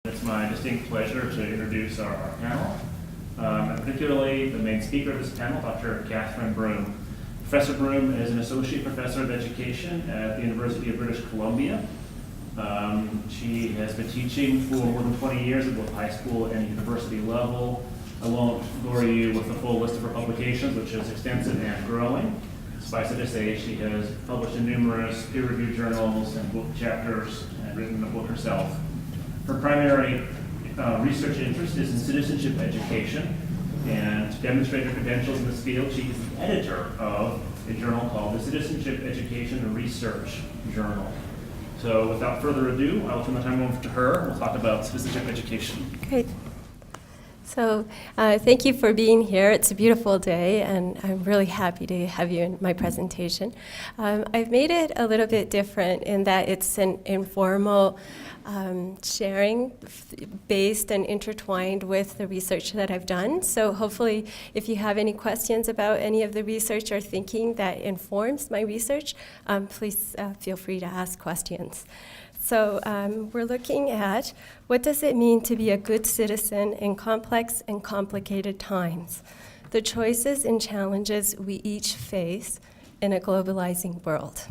It's my distinct pleasure to introduce our panel, and particularly the main speaker of this panel, Dr. Catherine Broom. Professor Broom is an associate professor of education at the University of British Columbia. She has been teaching for more than 20 years at both high school and university level. I won't bore you with the full list of her publications, which is extensive and growing. Suffice it to say, she has published in numerous peer-reviewed journals and book chapters and written a book herself. Her primary research interest is in citizenship education, and to demonstrate her credentials in this field, she is the editor of a journal called the Citizenship Education and Research Journal. So without further ado, I will turn the time over to her. We'll talk about citizenship education. Great. So thank you for being here. It's a beautiful day, and I'm really happy to have you in my presentation. I've made it a little bit different in that it's an informal sharing based and intertwined with the research that I've done. So hopefully, if you have any questions about any of the research or thinking that informs my research, please feel free to ask questions. So we're looking at what does it mean to be a good citizen in complex and complicated times, the choices and challenges we each face in a globalizing world.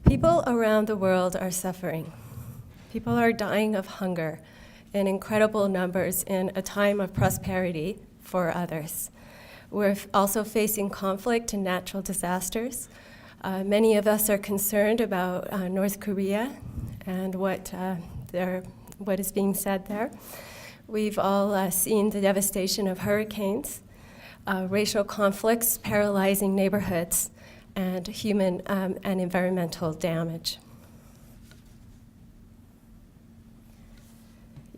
People around the world are suffering. People are dying of hunger in incredible numbers in a time of prosperity for others. We're also facing conflict and natural disasters. Many of us are concerned about North Korea and what is being said there. We've all seen the devastation of hurricanes, racial conflicts paralyzing neighborhoods, and human and environmental damage.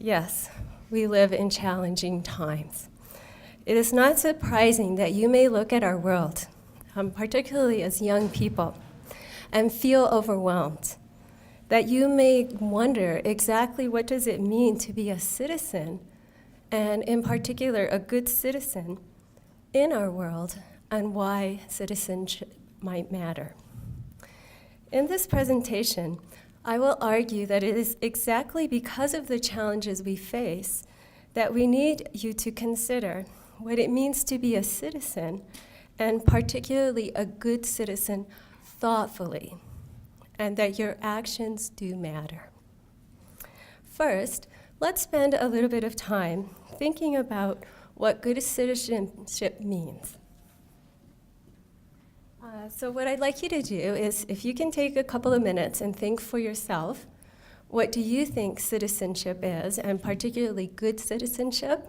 Yes, we live in challenging times. It is not surprising that you may look at our world, particularly as young people, and feel overwhelmed, that you may wonder exactly what does it mean to be a citizen, and in particular a good citizen in our world, and why citizenship might matter. In this presentation, I will argue that it is exactly because of the challenges we face that we need you to consider what it means to be a citizen, and particularly a good citizen, thoughtfully, and that your actions do matter. First, let's spend a little bit of time thinking about what good citizenship means. So what I'd like you to do is, if you can take a couple of minutes and think for yourself, what do you think citizenship is, and particularly good citizenship?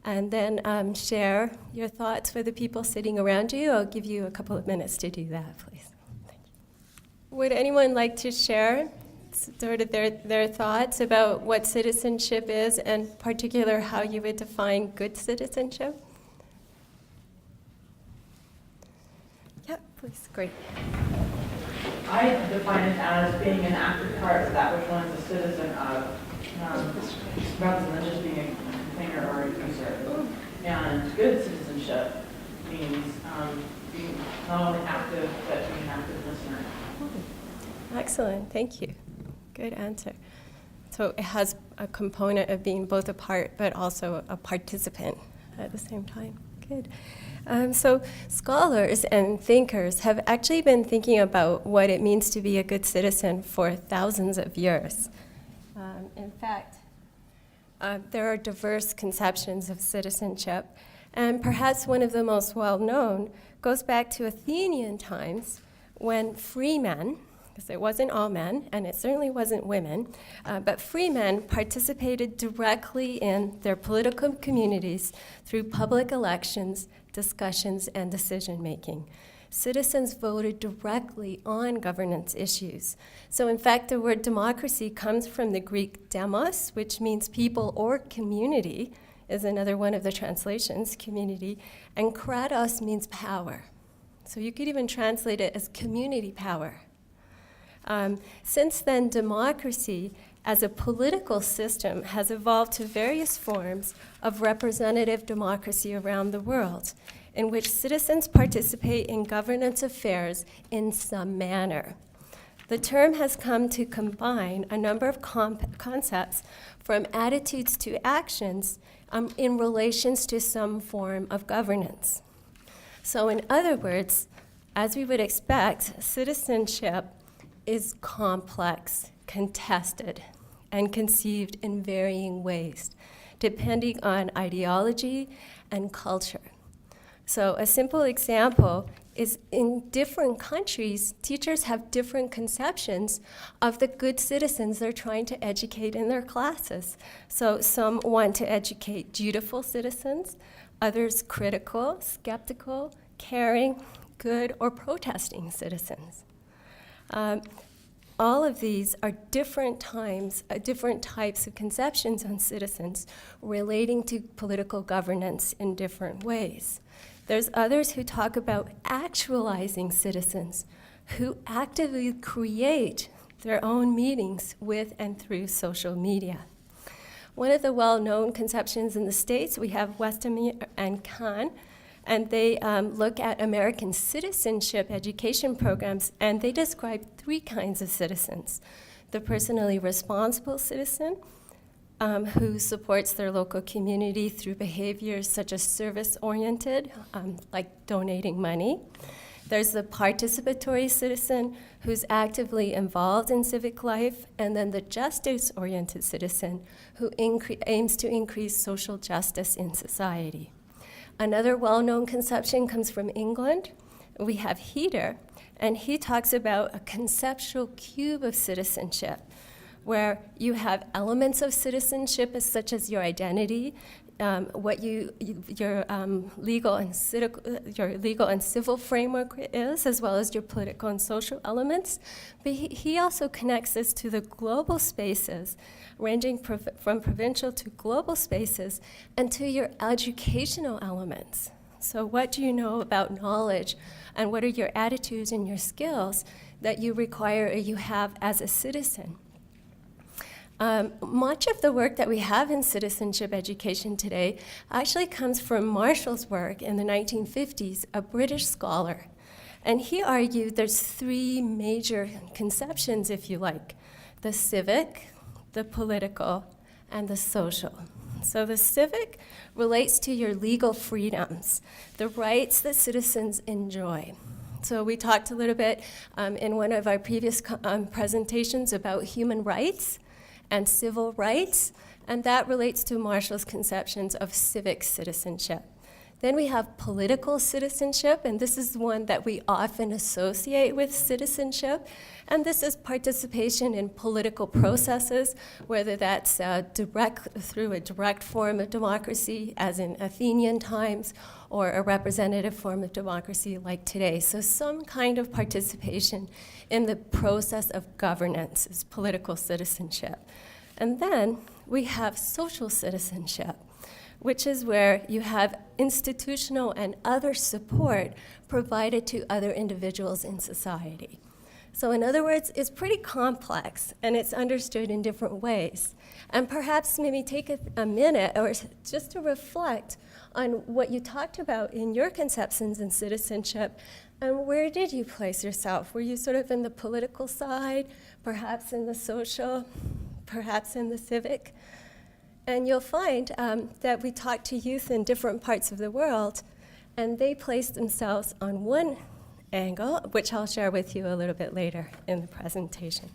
And then share your thoughts with the people sitting around you. I'll give you a couple of minutes to do that, please. Thank you. Would anyone like to share sort of their thoughts about what citizenship is, and in particular how you would define good citizenship? Yeah, please, great. I define it as being an active part of that which one is a citizen of, rather than just being a container or a user. And good citizenship means being not only active, but being an active listener. Excellent, thank you. Good answer. So it has a component of being both a part, but also a participant at the same time. Good. So scholars and thinkers have actually been thinking about what it means to be a good citizen for thousands of years. In fact, there are diverse conceptions of citizenship, and perhaps one of the most well-known goes back to Athenian times when free men, because it wasn't all men, and it certainly wasn't women, but free men participated directly in their political communities through public elections, discussions, and decision-making. Citizens voted directly on governance issues. So in fact, the word democracy comes from the Greek demos, which means people or community, is another one of the translations, community, and kratos means power. So you could even translate it as community power. Since then, democracy as a political system has evolved to various forms of representative democracy around the world, in which citizens participate in governance affairs in some manner. The term has come to combine a number of concepts from attitudes to actions in relations to some form of governance. So in other words, as we would expect, citizenship is complex, contested, and conceived in varying ways, depending on ideology and culture. So a simple example is in different countries, teachers have different conceptions of the good citizens they're trying to educate in their classes. So some want to educate dutiful citizens, others critical, skeptical, caring, good, or protesting citizens. All of these are different types of conceptions on citizens relating to political governance in different ways. There's others who talk about actualizing citizens, who actively create their own meetings with and through social media. One of the well-known conceptions in the States, we have Weston and Kahn, and they look at American citizenship education programs, and they describe 3 kinds of citizens. The personally responsible citizen, who supports their local community through behaviors such as service-oriented, like donating money. There's the participatory citizen who's actively involved in civic life, and then the justice-oriented citizen who aims to increase social justice in society. Another well-known conception comes from England. We have Heater, and he talks about a conceptual cube of citizenship, where you have elements of citizenship such as your identity, what your legal and civil framework is, as well as your political and social elements. But he also connects this to the global spaces, ranging from provincial to global spaces, and to your educational elements. So what do you know about knowledge, and what are your attitudes and your skills that you require or you have as a citizen? Much of the work that we have in citizenship education today actually comes from Marshall's work in the 1950s, a British scholar. And he argued there's 3 major conceptions, if you like: the civic, the political, and the social. So the civic relates to your legal freedoms, the rights that citizens enjoy. So we talked a little bit in one of our previous presentations about human rights and civil rights, and that relates to Marshall's conceptions of civic citizenship. Then we have political citizenship, and this is one that we often associate with citizenship, and this is participation in political processes, whether that's through a direct form of democracy, as in Athenian times, or a representative form of democracy like today. So some kind of participation in the process of governance is political citizenship. And then we have social citizenship, which is where you have institutional and other support provided to other individuals in society. So in other words, it's pretty complex, and it's understood in different ways. And perhaps maybe take a minute or just to reflect on what you talked about in your conceptions in citizenship, and where did you place yourself? Were you sort of in the political side, perhaps in the social, perhaps in the civic? And you'll find that we talk to youth in different parts of the world, and they place themselves on one angle, which I'll share with you a little bit later in the presentation.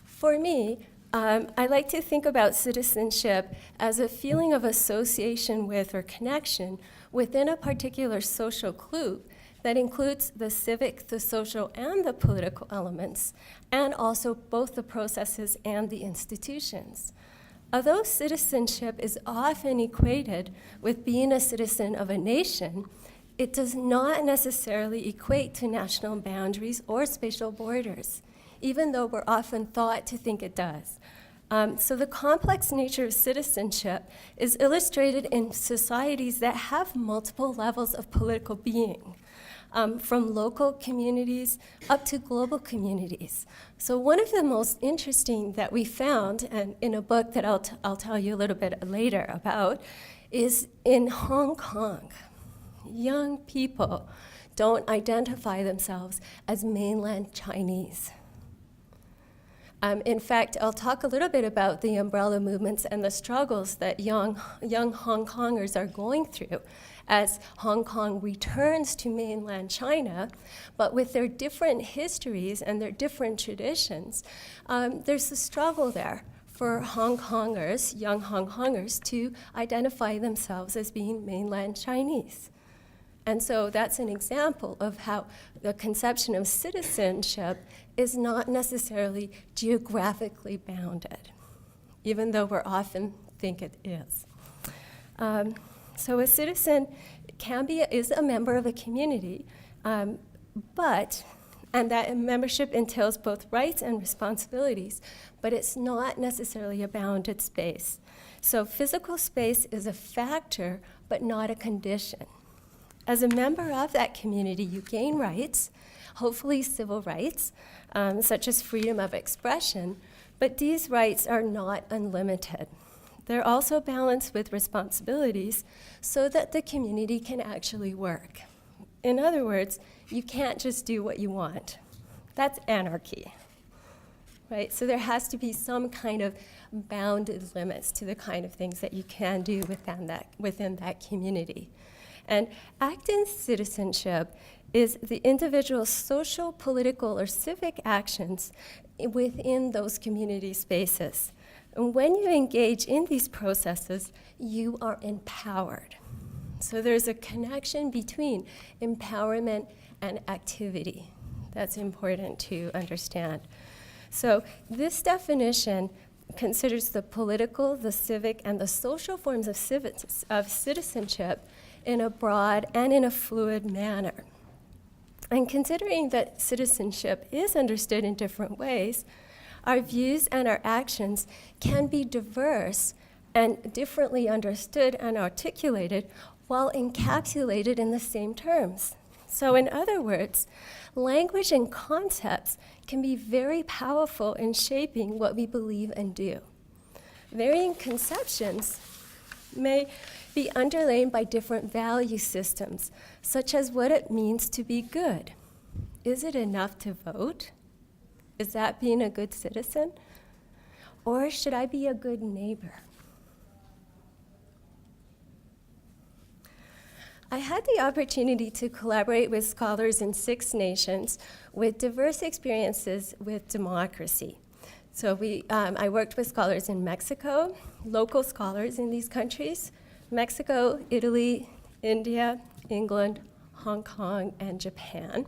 For me, I like to think about citizenship as a feeling of association with or connection within a particular social group that includes the civic, the social, and the political elements, and also both the processes and the institutions. Although citizenship is often equated with being a citizen of a nation, it does not necessarily equate to national boundaries or spatial borders, even though we're often thought to think it does. So the complex nature of citizenship is illustrated in societies that have multiple levels of political being, from local communities up to global communities. So one of the most interesting that we found, and in a book that I'll tell you a little bit later about, is in Hong Kong. Young people don't identify themselves as mainland Chinese. In fact, I'll talk a little bit about the umbrella movements and the struggles that young Hong Kongers are going through as Hong Kong returns to mainland China, but with their different histories and their different traditions, there's a struggle there for Hong Kongers, young Hong Kongers, to identify themselves as being mainland Chinese. And so that's an example of how the conception of citizenship is not necessarily geographically bounded, even though we often think it is. So a citizen is a member of a community, and that membership entails both rights and responsibilities, but it's not necessarily a bounded space. So physical space is a factor, but not a condition. As a member of that community, you gain rights, hopefully civil rights, such as freedom of expression, but these rights are not unlimited. They're also balanced with responsibilities so that the community can actually work. In other words, you can't just do what you want. That's anarchy, right? So there has to be some kind of bounded limits to the kind of things that you can do within that community. And active citizenship is the individual's social, political, or civic actions within those community spaces. And when you engage in these processes, you are empowered. So there's a connection between empowerment and activity. That's important to understand. So this definition considers the political, the civic, and the social forms of citizenship in a broad and in a fluid manner. And considering that citizenship is understood in different ways, our views and our actions can be diverse and differently understood and articulated while encapsulated in the same terms. So in other words, language and concepts can be very powerful in shaping what we believe and do. Varying conceptions may be underlain by different value systems, such as what it means to be good. Is it enough to vote? Is that being a good citizen? Or should I be a good neighbor? I had the opportunity to collaborate with scholars in 6 nations with diverse experiences with democracy. So I worked with scholars in Mexico, local scholars in these countries, Mexico, Italy, India, England, Hong Kong, and Japan.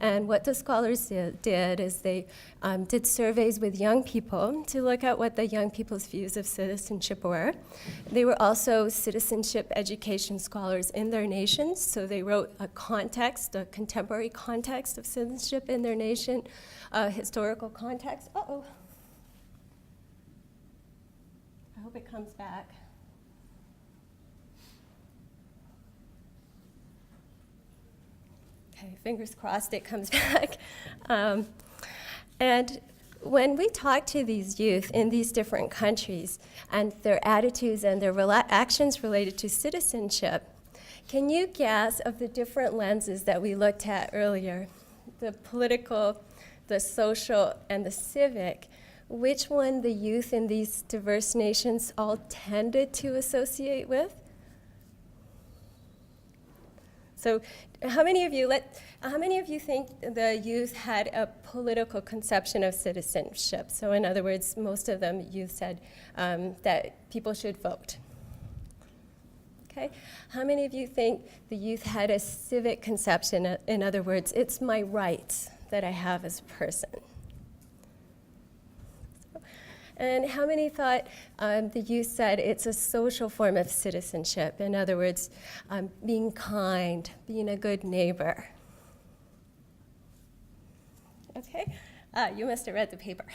And what the scholars did is they did surveys with young people to look at what the young people's views of citizenship were. They were also citizenship education scholars in their nations, so they wrote a contemporary context of citizenship in their nation, historical context. Uh-oh. I hope it comes back. Okay, fingers crossed it comes back. And when we talk to these youth in these different countries and their attitudes and their actions related to citizenship, can you guess of the different lenses that we looked at earlier, the political, the social, and the civic, which one the youth in these diverse nations all tended to associate with? So how many of you think the youth had a political conception of citizenship? So in other words, most of them, youth said that people should vote. Okay. How many of you think the youth had a civic conception? In other words, it's my rights that I have as a person. And how many thought the youth said it's a social form of citizenship? In other words, being kind, being a good neighbor. Okay, you must have read the paper.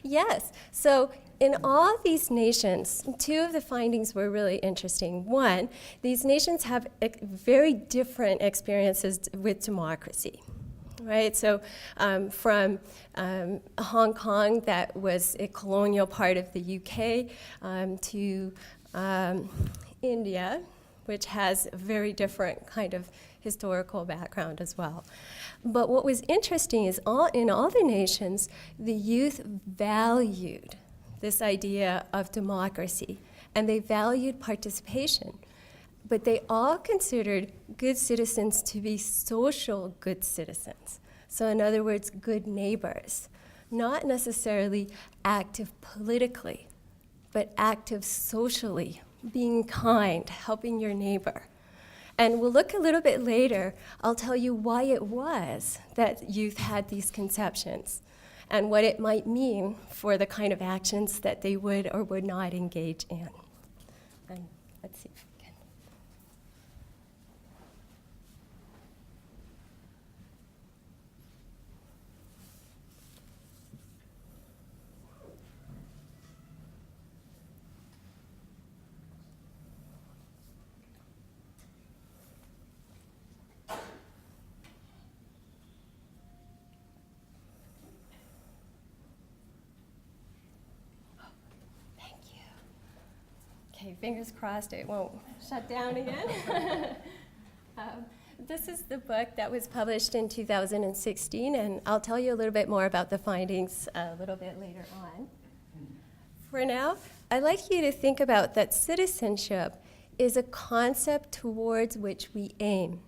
Yes, so in all these nations, 2 of the findings were really interesting. One, these nations have very different experiences with democracy. Right, so from Hong Kong, that was a colonial part of the UK, to India, which has a very different kind of historical background as well. But what was interesting is in all the nations, the youth valued this idea of democracy, and they valued participation. But they all considered good citizens to be social good citizens. So in other words, good neighbors, not necessarily active politically, but active socially, being kind, helping your neighbor. And we'll look a little bit later, I'll tell you why it was that youth had these conceptions and what it might mean for the kind of actions that they would or would not engage in. And let's see if we can. Okay, fingers crossed it won't shut down again. This is the book that was published in 2016, and I'll tell you a little bit more about the findings a little bit later on. For now, I'd like you to think about that citizenship is a concept towards which we aim,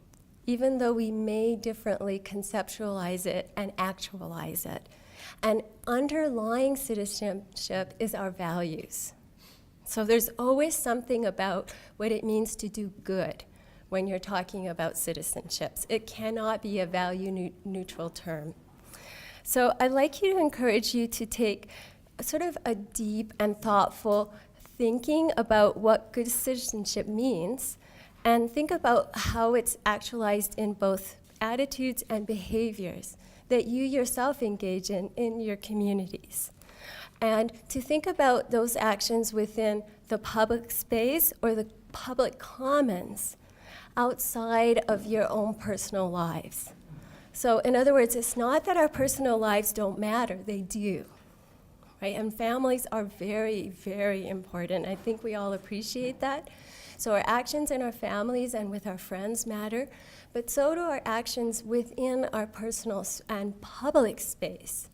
even though we may differently conceptualize it and actualize it. And underlying citizenship is our values. So there's always something about what it means to do good when you're talking about citizenships. It cannot be a value-neutral term. So I'd like you to encourage you to take sort of a deep and thoughtful thinking about what good citizenship means, and think about how it's actualized in both attitudes and behaviors that you yourself engage in your communities. And to think about those actions within the public space or the public commons outside of your own personal lives. So in other words, it's not that our personal lives don't matter, they do, right? And families are very, very important. I think we all appreciate that. So our actions in our families and with our friends matter, but so do our actions within our personal and public space.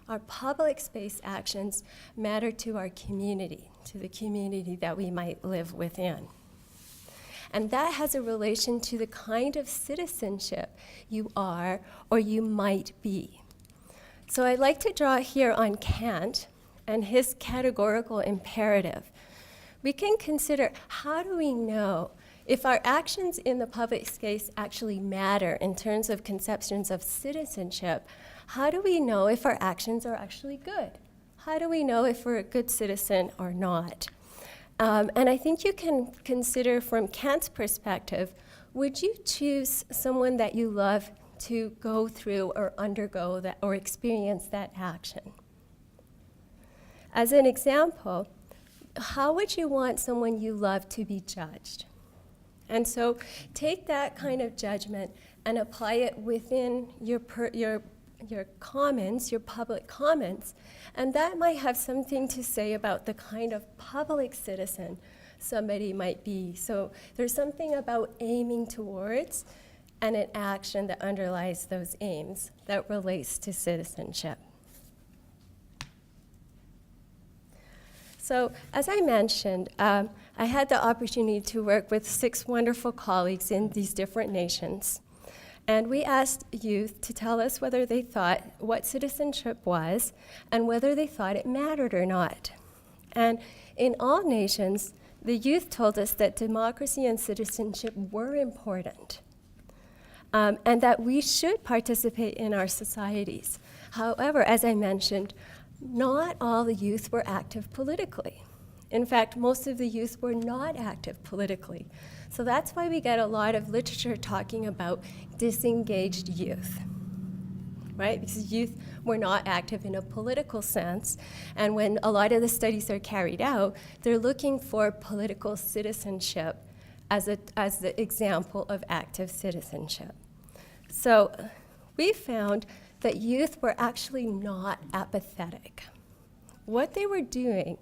Our public space actions matter to our community, to the community that we might live within. And that has a relation to the kind of citizenship you are or you might be. So I'd like to draw here on Kant and his categorical imperative. We can consider, how do we know if our actions in the public space actually matter in terms of conceptions of citizenship? How do we know if our actions are actually good? How do we know if we're a good citizen or not? And I think you can consider from Kant's perspective, would you choose someone that you love to go through or undergo that or experience that action? As an example, how would you want someone you love to be judged? And so take that kind of judgment and apply it within your commons, your public commons, and that might have something to say about the kind of public citizen somebody might be. So there's something about aiming towards and an action that underlies those aims that relates to citizenship. So as I mentioned, I had the opportunity to work with 6 wonderful colleagues in these different nations. And we asked youth to tell us whether they thought what citizenship was and whether they thought it mattered or not. And in all nations, the youth told us that democracy and citizenship were important, and that we should participate in our societies. However, as I mentioned, not all the youth were active politically. In fact, most of the youth were not active politically. So that's why we get a lot of literature talking about disengaged youth, right? Because youth were not active in a political sense. And when a lot of the studies are carried out, they're looking for political citizenship as the example of active citizenship. So we found that youth were actually not apathetic. What they were doing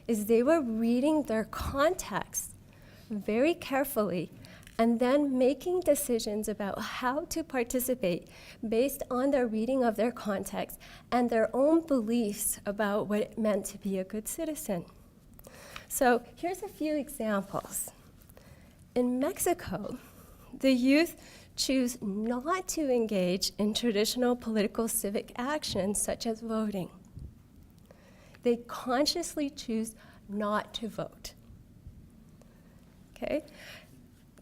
is they were reading their context very carefully and then making decisions about how to participate based on their reading of their context and their own beliefs about what it meant to be a good citizen. So here's a few examples. In Mexico, the youth choose not to engage in traditional political civic actions such as voting. They consciously choose not to vote. Okay?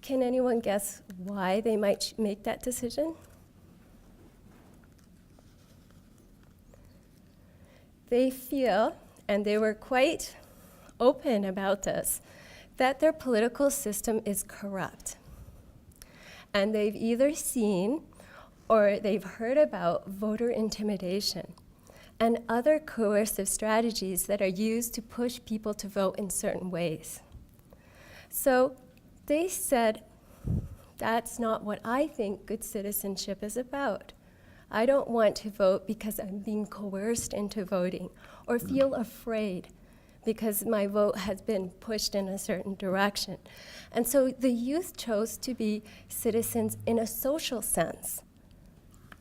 Can anyone guess why they might make that decision? They feel, and they were quite open about this, that their political system is corrupt. And they've either seen or they've heard about voter intimidation and other coercive strategies that are used to push people to vote in certain ways. So they said, that's not what I think good citizenship is about. I don't want to vote because I'm being coerced into voting or feel afraid because my vote has been pushed in a certain direction. And so the youth chose to be citizens in a social sense.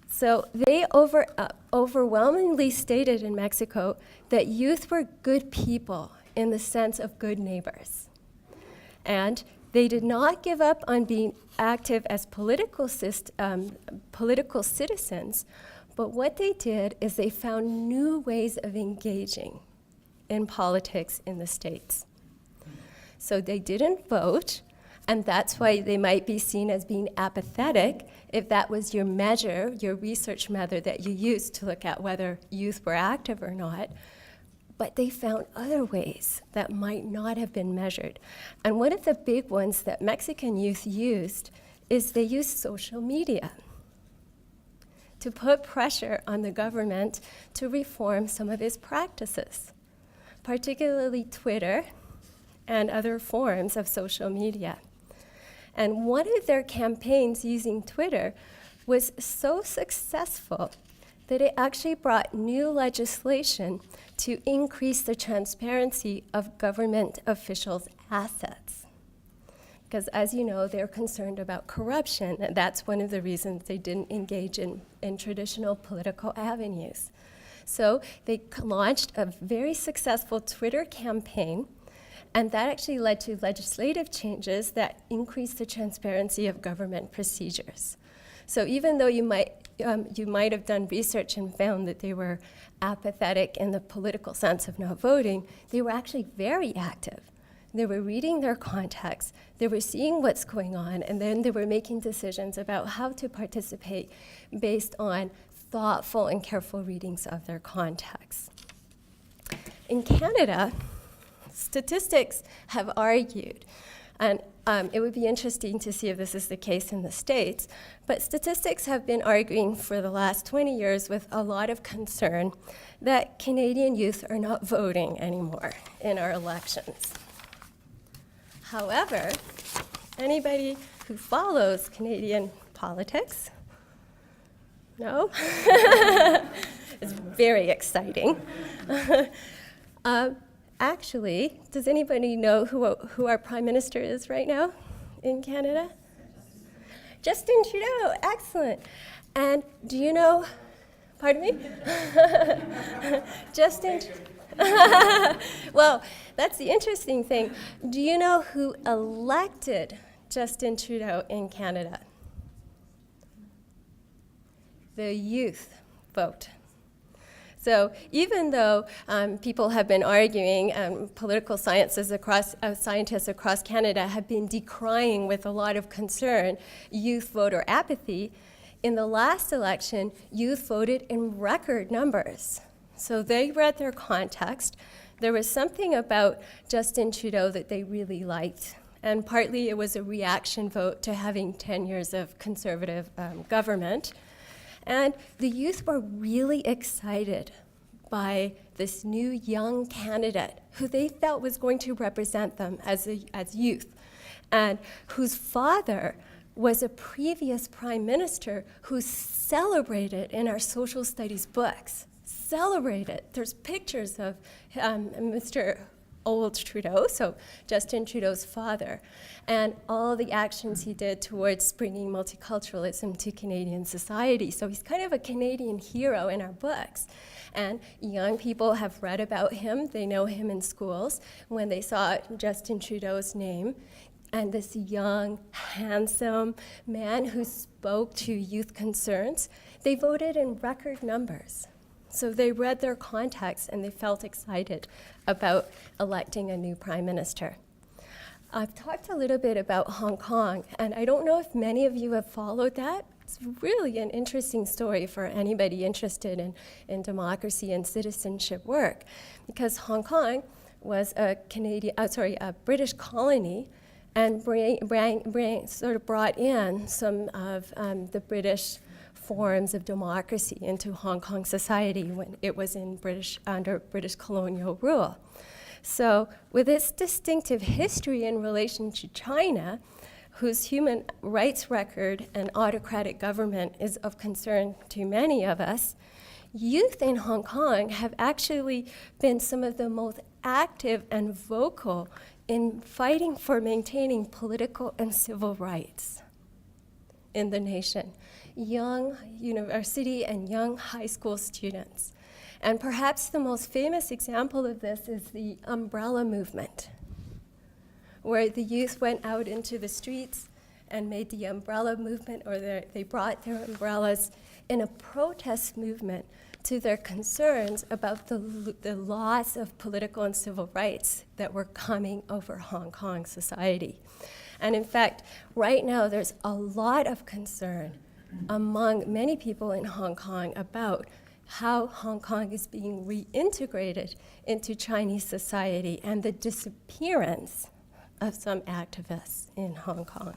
So they overwhelmingly stated in Mexico that youth were good people in the sense of good neighbors. And they did not give up on being active as political citizens, but what they did is they found new ways of engaging in politics in the States. So they didn't vote, and that's why they might be seen as being apathetic if that was your measure, your research method that you used to look at whether youth were active or not. But they found other ways that might not have been measured. And one of the big ones that Mexican youth used is they used social media to put pressure on the government to reform some of its practices, particularly Twitter and other forms of social media. And one of their campaigns using Twitter was so successful that it actually brought new legislation to increase the transparency of government officials' assets. Because as you know, they're concerned about corruption, and that's one of the reasons they didn't engage in traditional political avenues. So they launched a very successful Twitter campaign, and that actually led to legislative changes that increased the transparency of government procedures. So even though you might have done research and found that they were apathetic in the political sense of not voting, they were actually very active. They were reading their context, they were seeing what's going on, and then they were making decisions about how to participate based on thoughtful and careful readings of their context. In Canada, statistics have argued, and it would be interesting to see if this is the case in the States, but statistics have been arguing for the last 20 years with a lot of concern that Canadian youth are not voting anymore in our elections. However, anybody who follows Canadian politics, no? It's very exciting. Actually, does anybody know who our Prime Minister is right now in Canada? Justin Trudeau, excellent. And do you know, pardon me? Justin, well, that's the interesting thing. Do you know who elected Justin Trudeau in Canada? The youth vote. So even though people have been arguing, political scientists across Canada have been decrying with a lot of concern youth voter apathy, in the last election, youth voted in record numbers. So they read their context. There was something about Justin Trudeau that they really liked. And partly it was a reaction vote to having 10 years of conservative government. And the youth were really excited by this new young candidate who they felt was going to represent them as youth, and whose father was a previous prime minister who's celebrated in our social studies books. Celebrated. There's pictures of Mr. old Trudeau, so Justin Trudeau's father, and all the actions he did towards bringing multiculturalism to Canadian society. So he's kind of a Canadian hero in our books. And young people have read about him. They know him in schools. When they saw Justin Trudeau's name, and this young, handsome man who spoke to youth concerns, they voted in record numbers. So they read their context and they felt excited about electing a new prime minister. I've talked a little bit about Hong Kong, and I don't know if many of you have followed that. It's really an interesting story for anybody interested in democracy and citizenship work, because Hong Kong was a British colony, and sort of brought in some of the British forms of democracy into Hong Kong society when it was under British colonial rule. So with its distinctive history in relation to China, whose human rights record and autocratic government is of concern to many of us, youth in Hong Kong have actually been some of the most active and vocal in fighting for maintaining political and civil rights in the nation. Young university and young high school students. And perhaps the most famous example of this is the umbrella movement, where the youth went out into the streets and made the umbrella movement, or they brought their umbrellas in a protest movement to their concerns about the loss of political and civil rights that were coming over Hong Kong society. And in fact, right now there's a lot of concern among many people in Hong Kong about how Hong Kong is being reintegrated into Chinese society and the disappearance of some activists in Hong Kong.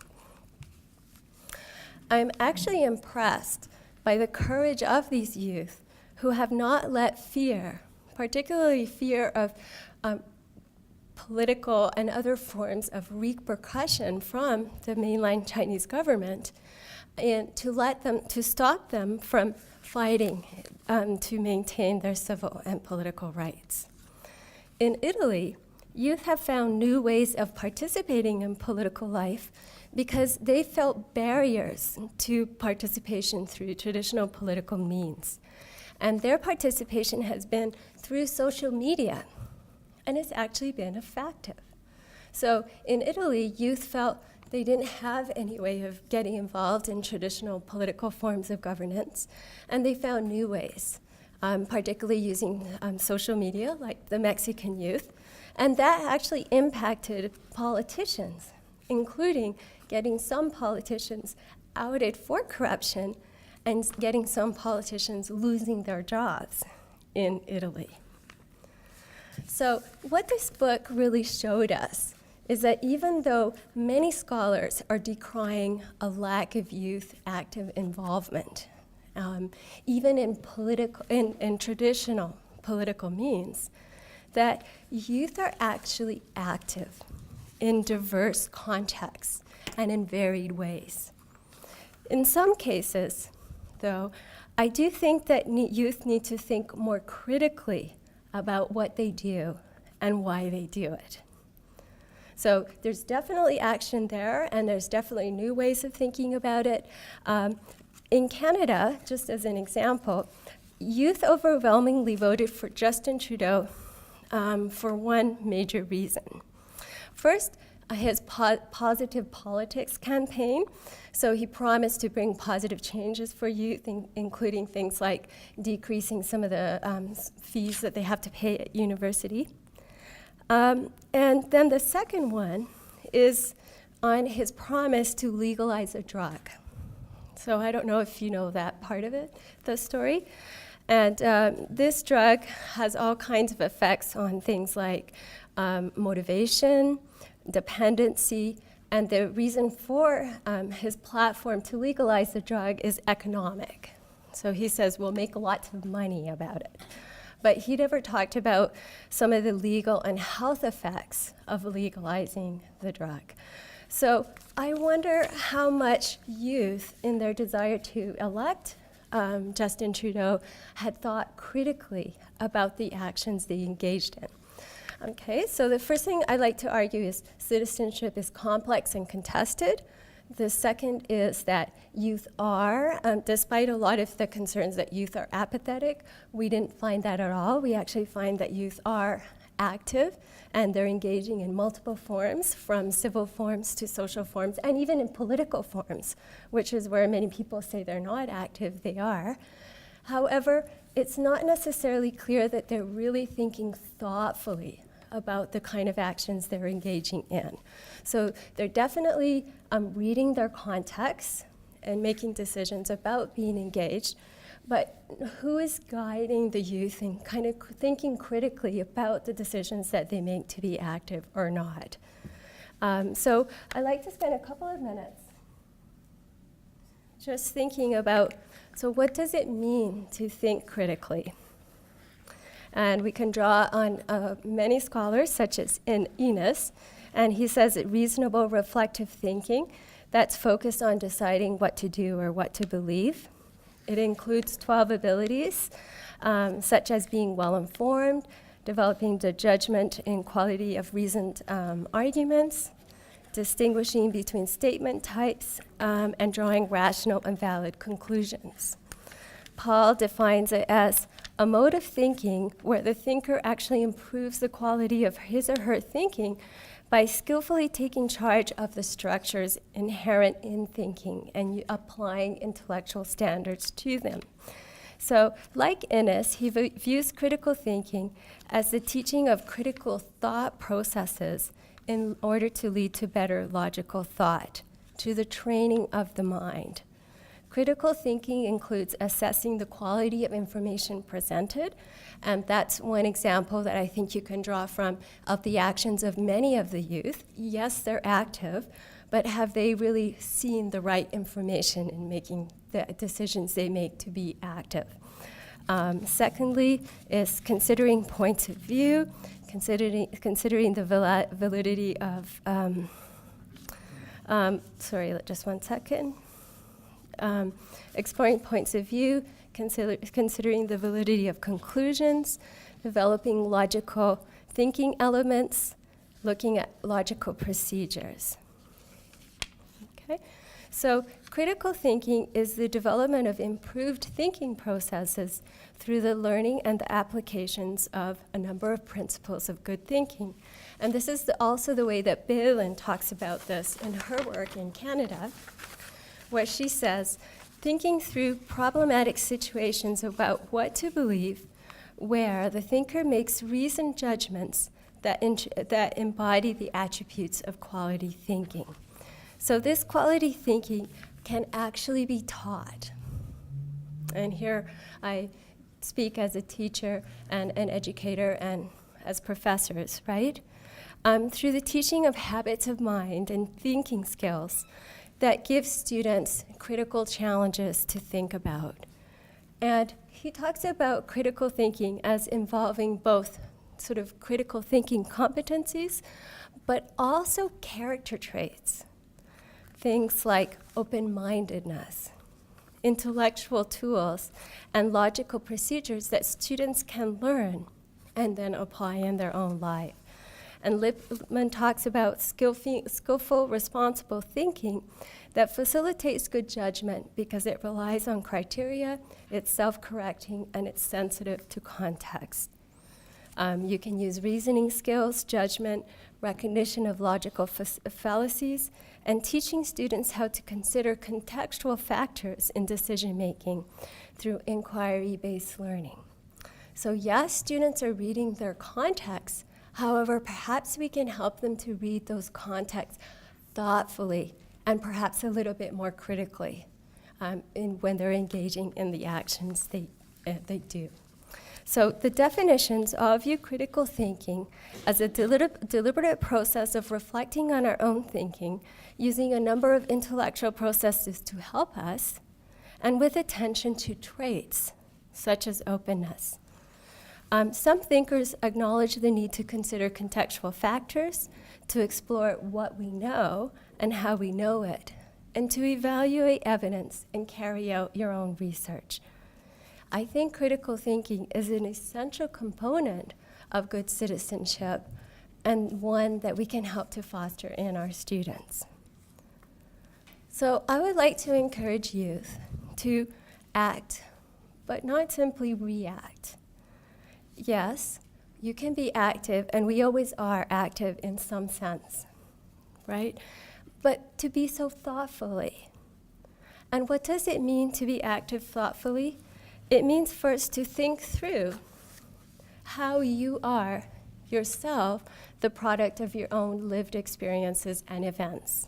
I'm actually impressed by the courage of these youth who have not let fear, particularly fear of political and other forms of repercussion from the mainland Chinese government, and to stop them from fighting to maintain their civil and political rights. In Italy, youth have found new ways of participating in political life because they felt barriers to participation through traditional political means. And their participation has been through social media, and it's actually been effective. So in Italy, youth felt they didn't have any way of getting involved in traditional political forms of governance, and they found new ways, particularly using social media, like the Mexican youth. And that actually impacted politicians, including getting some politicians outed for corruption and getting some politicians losing their jobs in Italy. So what this book really showed us is that even though many scholars are decrying a lack of youth active involvement, even in traditional political means, that youth are actually active in diverse contexts and in varied ways. In some cases, though, I do think that youth need to think more critically about what they do and why they do it. So there's definitely action there, and there's definitely new ways of thinking about it. In Canada, just as an example, youth overwhelmingly voted for Justin Trudeau for one major reason. First, his positive politics campaign. So he promised to bring positive changes for youth, including things like decreasing some of the fees that they have to pay at university. And then the second one is on his promise to legalize a drug. So I don't know if you know that part of it, the story. And this drug has all kinds of effects on things like motivation, dependency, and the reason for his platform to legalize the drug is economic. So he says, we'll make lots of money about it. But he never talked about some of the legal and health effects of legalizing the drug. So I wonder how much youth, in their desire to elect Justin Trudeau, had thought critically about the actions they engaged in. Okay, so the first thing I'd like to argue is citizenship is complex and contested. The second is that youth are, despite a lot of the concerns that youth are apathetic, we didn't find that at all. We actually find that youth are active and they're engaging in multiple forms, from civil forms to social forms, and even in political forms, which is where many people say they're not active, they are. However, it's not necessarily clear that they're really thinking thoughtfully about the kind of actions they're engaging in. So they're definitely reading their context and making decisions about being engaged, but who is guiding the youth and kind of thinking critically about the decisions that they make to be active or not? So I'd like to spend a couple of minutes just thinking about, so what does it mean to think critically? And we can draw on many scholars, such as in Enos, and he says that reasonable reflective thinking that's focused on deciding what to do or what to believe. It includes 12 abilities, such as being well-informed, developing the judgment and quality of reasoned arguments, distinguishing between statement types, and drawing rational and valid conclusions. Paul defines it as a mode of thinking where the thinker actually improves the quality of his or her thinking by skillfully taking charge of the structures inherent in thinking and applying intellectual standards to them. So, like Innes, he views critical thinking as the teaching of critical thought processes in order to lead to better logical thought, to the training of the mind. Critical thinking includes assessing the quality of information presented, and that's one example that I think you can draw from of the actions of many of the youth. Yes, they're active, but have they really seen the right information in making the decisions they make to be active? Secondly is considering points of view, considering the validity of, sorry, just one second. Exploring points of view, considering the validity of conclusions, developing logical thinking elements, looking at logical procedures. Okay, so critical thinking is the development of improved thinking processes through the learning and the applications of a number of principles of good thinking. And this is also the way that Balin talks about this in her work in Canada, where she says, thinking through problematic situations about what to believe, where the thinker makes reasoned judgments that embody the attributes of quality thinking. So this quality thinking can actually be taught. And here I speak as a teacher and an educator and as professors, right? Through the teaching of habits of mind and thinking skills that gives students critical challenges to think about. And he talks about critical thinking as involving both sort of critical thinking competencies, but also character traits. Things like open-mindedness, intellectual tools, and logical procedures that students can learn and then apply in their own life. And Lippmann talks about skillful, responsible thinking that facilitates good judgment because it relies on criteria, it's self-correcting, and it's sensitive to context. You can use reasoning skills, judgment, recognition of logical fallacies, and teaching students how to consider contextual factors in decision-making through inquiry-based learning. So yes, students are reading their context. However, perhaps we can help them to read those contexts thoughtfully and perhaps a little bit more critically when they're engaging in the actions they do. So the definitions all view critical thinking as a deliberate process of reflecting on our own thinking, using a number of intellectual processes to help us, and with attention to traits such as openness. Some thinkers acknowledge the need to consider contextual factors, to explore what we know and how we know it, and to evaluate evidence and carry out your own research. I think critical thinking is an essential component of good citizenship, and one that we can help to foster in our students. So I would like to encourage youth to act, but not simply react. Yes, you can be active, and we always are active in some sense, right? But to be so thoughtfully. And what does it mean to be active thoughtfully? It means first to think through how you are yourself the product of your own lived experiences and events,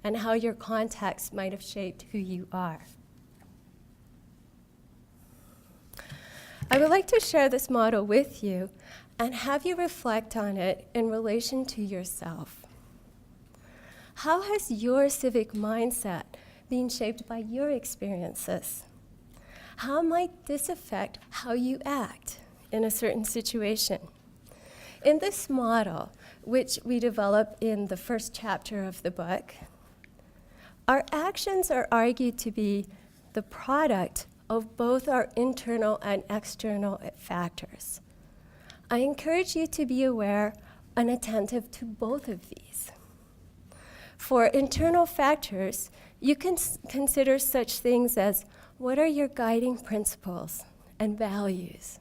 and how your context might have shaped who you are. I would like to share this model with you and have you reflect on it in relation to yourself. How has your civic mindset been shaped by your experiences? How might this affect how you act in a certain situation? In this model, which we develop in the first chapter of the book, our actions are argued to be the product of both our internal and external factors. I encourage you to be aware and attentive to both of these. For internal factors, you can consider such things as what are your guiding principles and values.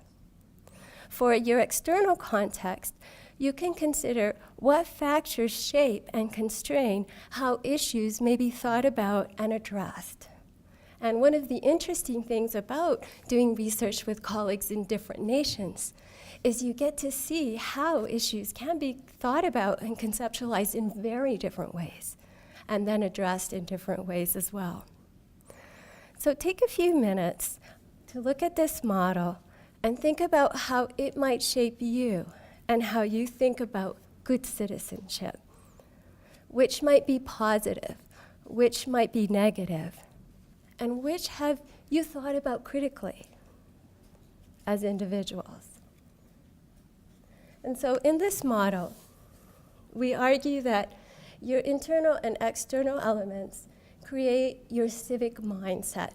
For your external context, you can consider what factors shape and constrain how issues may be thought about and addressed. And one of the interesting things about doing research with colleagues in different nations is you get to see how issues can be thought about and conceptualized in very different ways, and then addressed in different ways as well. So take a few minutes to look at this model and think about how it might shape you and how you think about good citizenship, which might be positive, which might be negative, and which have you thought about critically as individuals. And so in this model, we argue that your internal and external elements create your civic mindset.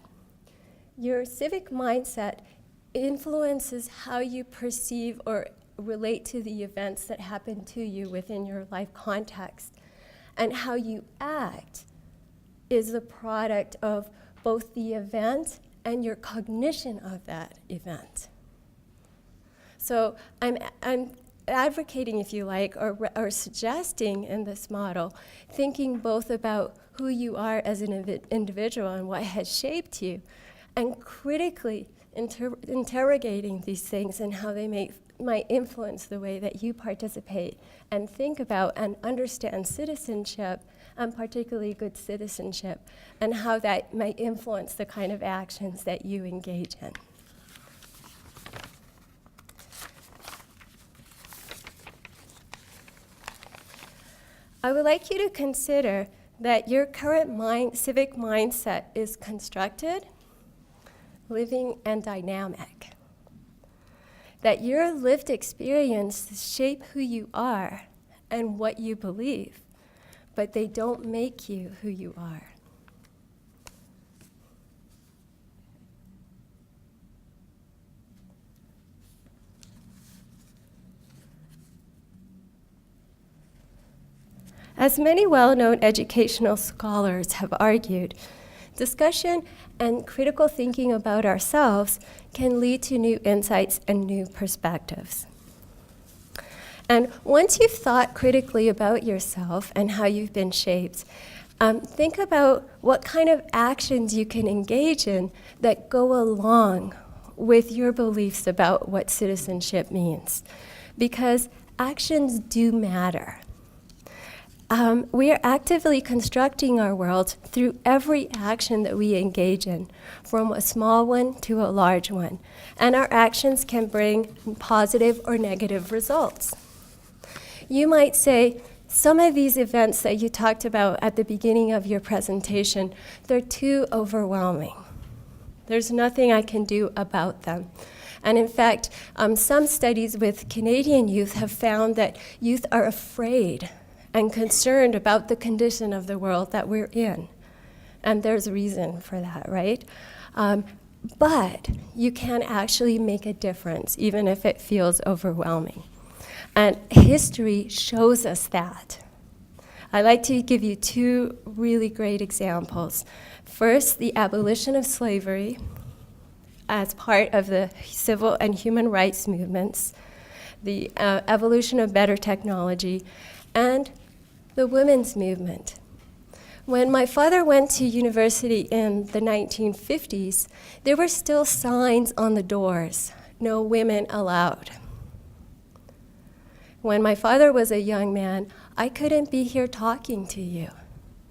Your civic mindset influences how you perceive or relate to the events that happen to you within your life context. And how you act is the product of both the event and your cognition of that event. So I'm advocating, if you like, or suggesting in this model, thinking both about who you are as an individual and what has shaped you, and critically interrogating these things and how they might influence the way that you participate and think about and understand citizenship, and particularly good citizenship, and how that might influence the kind of actions that you engage in. I would like you to consider that your current civic mindset is constructed, living, and dynamic. That your lived experiences shape who you are and what you believe, but they don't make you who you are. As many well-known educational scholars have argued, discussion and critical thinking about ourselves can lead to new insights and new perspectives. And once you've thought critically about yourself and how you've been shaped, think about what kind of actions you can engage in that go along with your beliefs about what citizenship means. Because actions do matter. We are actively constructing our world through every action that we engage in, from a small one to a large one. And our actions can bring positive or negative results. You might say, some of these events that you talked about at the beginning of your presentation, they're too overwhelming. There's nothing I can do about them. And in fact, some studies with Canadian youth have found that youth are afraid and concerned about the condition of the world that we're in. And there's a reason for that, right? But you can actually make a difference, even if it feels overwhelming. And history shows us that. I'd like to give you two really great examples. First, the abolition of slavery as part of the civil and human rights movements, the evolution of better technology, and the women's movement. When my father went to university in the 1950s, there were still signs on the doors, no women allowed. When my father was a young man, I couldn't be here talking to you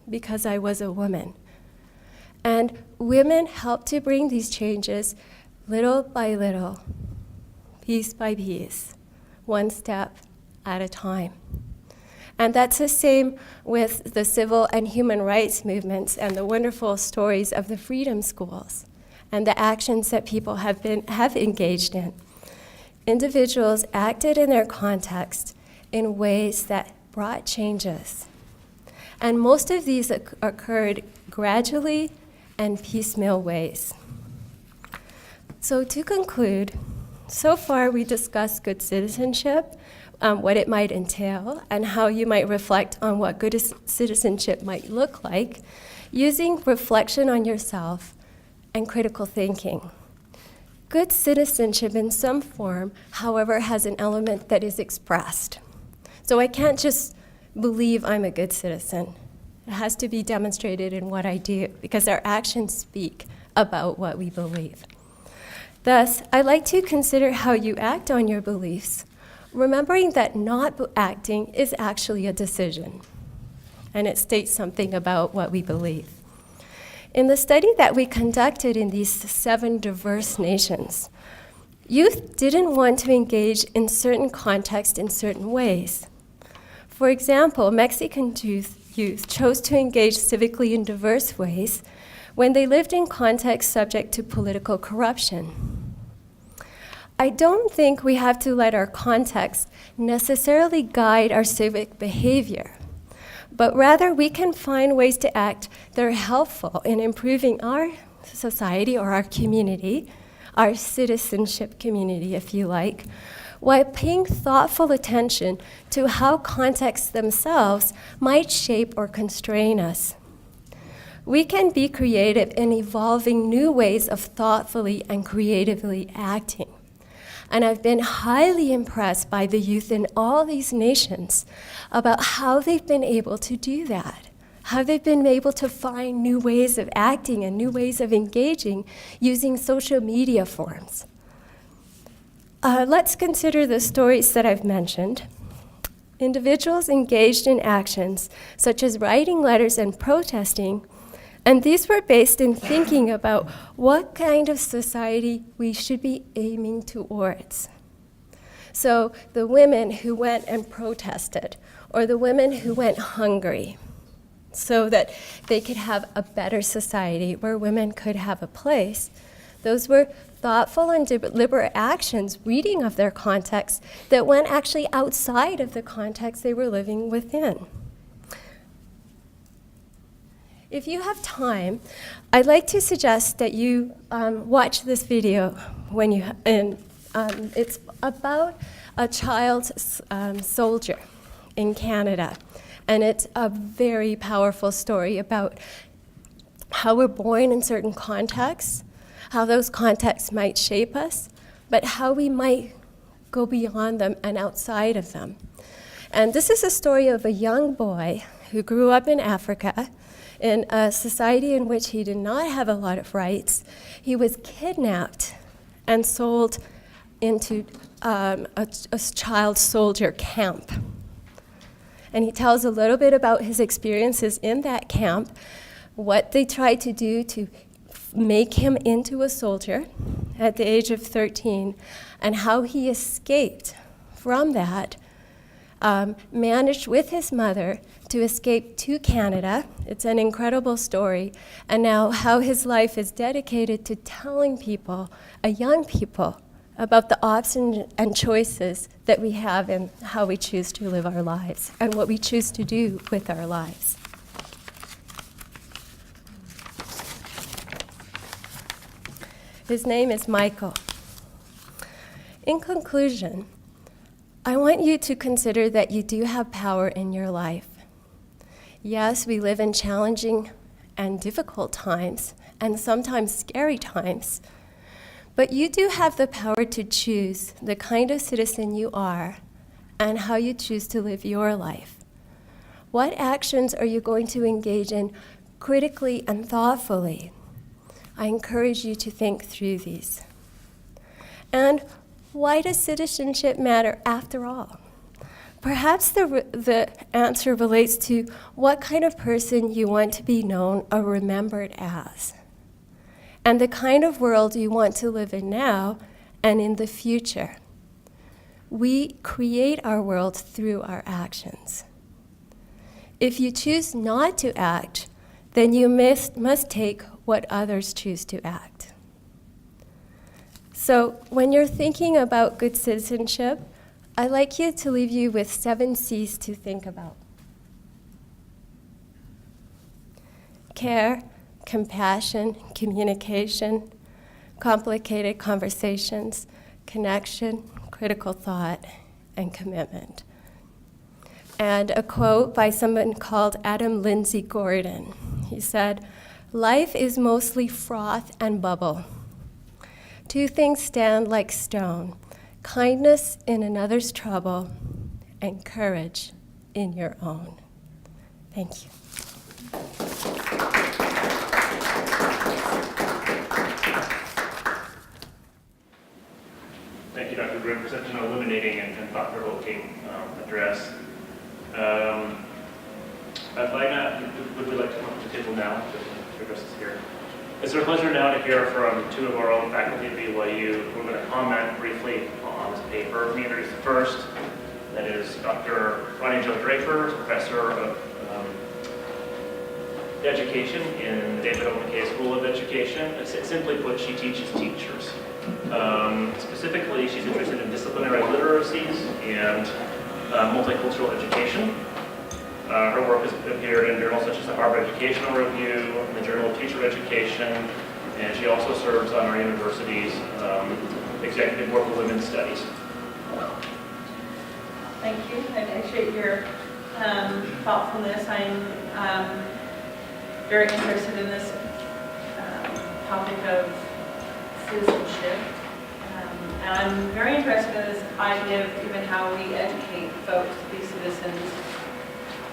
because I was a woman. And women helped to bring these changes little by little, piece by piece, one step at a time. And that's the same with the civil and human rights movements and the wonderful stories of the freedom schools and the actions that people have engaged in. Individuals acted in their context in ways that brought changes. And most of these occurred gradually and piecemeal ways. So to conclude, so far we discussed good citizenship, what it might entail, and how you might reflect on what good citizenship might look like, using reflection on yourself and critical thinking. Good citizenship in some form, however, has an element that is expressed. So I can't just believe I'm a good citizen. It has to be demonstrated in what I do, because our actions speak about what we believe. Thus, I like to consider how you act on your beliefs, remembering that not acting is actually a decision, and it states something about what we believe. In the study that we conducted in these 7 diverse nations, youth didn't want to engage in certain contexts in certain ways. For example, Mexican youth chose to engage civically in diverse ways when they lived in contexts subject to political corruption. I don't think we have to let our context necessarily guide our civic behavior, but rather we can find ways to act that are helpful in improving our society or our community, our citizenship community, if you like, while paying thoughtful attention to how contexts themselves might shape or constrain us. We can be creative in evolving new ways of thoughtfully and creatively acting. And I've been highly impressed by the youth in all these nations about how they've been able to do that, how they've been able to find new ways of acting and new ways of engaging using social media forms. Let's consider the stories that I've mentioned. Individuals engaged in actions such as writing letters and protesting, and these were based in thinking about what kind of society we should be aiming towards. So the women who went and protested, or the women who went hungry, so that they could have a better society where women could have a place, those were thoughtful and deliberate actions, reading of their context, that went actually outside of the context they were living within. If you have time, I'd like to suggest that you watch this video when you, it's about a child soldier in Canada, and it's a very powerful story about how we're born in certain contexts, how those contexts might shape us, but how we might go beyond them and outside of them. And this is a story of a young boy who grew up in Africa, in a society in which he did not have a lot of rights. He was kidnapped and sold into a child soldier camp. And he tells a little bit about his experiences in that camp, what they tried to do to make him into a soldier at the age of 13, and how he escaped from that, managed with his mother to escape to Canada. It's an incredible story. And now how his life is dedicated to telling people, young people, about the options and choices that we have in how we choose to live our lives and what we choose to do with our lives. His name is Michael. In conclusion, I want you to consider that you do have power in your life. Yes, we live in challenging and difficult times, and sometimes scary times, but you do have the power to choose the kind of citizen you are and how you choose to live your life. What actions are you going to engage in critically and thoughtfully? I encourage you to think through these. And why does citizenship matter after all? Perhaps the answer relates to what kind of person you want to be known or remembered as, and the kind of world you want to live in now and in the future. We create our world through our actions. If you choose not to act, then you must take what others choose to act. So when you're thinking about good citizenship, I'd like you to leave you with 7 C's to think about. Care, compassion, communication, complicated conversations, connection, critical thought, and commitment. And a quote by someone called Adam Lindsay Gordon. He said, "Life is mostly froth and bubble. 2 things stand like stone: kindness in another's trouble and courage in your own." Thank you. Thank you, Dr. Broom, for such an illuminating and thought-provoking address. Would we like to come up to the table now to address this here? It's our pleasure now to hear from 2 of our own faculty at BYU who are going to comment briefly on this paper. Let me introduce the first. That is Dr. Ronnie Jo Draper, professor of education in the David O. McKay School of Education. Simply put, she teaches teachers. Specifically, she's interested in disciplinary literacies and multicultural education. Her work has appeared in journals such as the Harvard Educational Review, and the Journal of Teacher Education, and she also serves on our university's Executive Board for Women's Studies. Thank you. I appreciate your thoughtfulness. I'm very interested in this topic of citizenship. And I'm very interested in this idea of even how we educate folks to be citizens.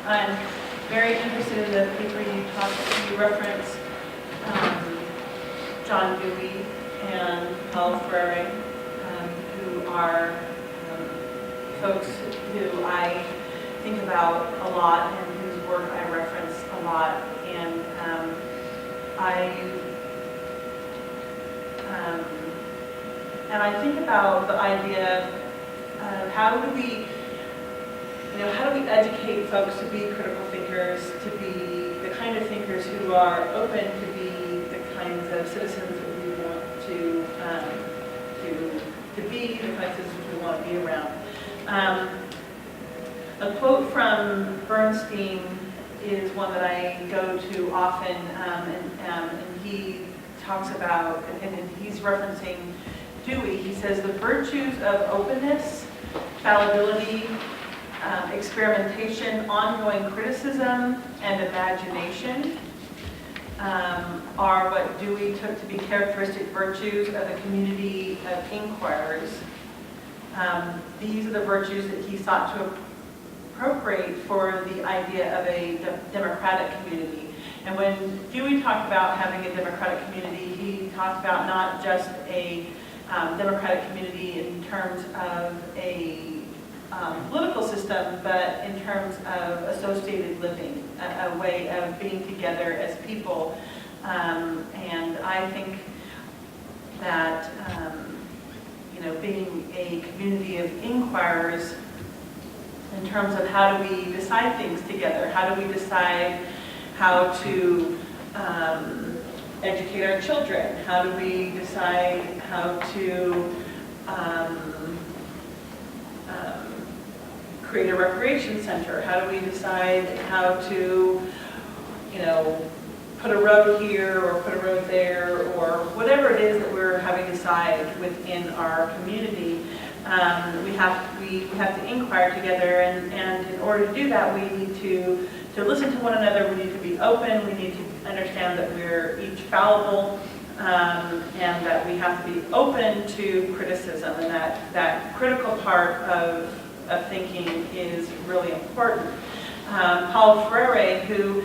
I'm very interested in the paper you referenced John Dewey and Paul Freire, who are folks who I think about a lot and whose work I reference a lot. And I think about the idea of how do we educate folks to be critical thinkers, to be the kind of thinkers who are open to be the kinds of citizens that we want to be, the kinds of citizens we want to be around. A quote from Bernstein is one that I go to often, and he talks about, and he's referencing Dewey. He says, "The virtues of openness, fallibility, experimentation, ongoing criticism, and imagination are what Dewey took to be characteristic virtues of a community of inquirers. These are the virtues that he sought to appropriate for the idea of a democratic community." And when Dewey talked about having a democratic community, he talked about not just a democratic community in terms of a political system, but in terms of associated living, a way of being together as people. And I think that being a community of inquirers in terms of how do we decide things together, how do we decide how to educate our children, how do we decide how to create a recreation center, how do we decide how to put a road here or put a road there, or whatever it is that we're having to decide within our community. We have to inquire together, and in order to do that, we need to listen to one another. We need to be open. We need to understand that we're each fallible, and that we have to be open to criticism, and that critical part of thinking is really important. Paulo Freire, who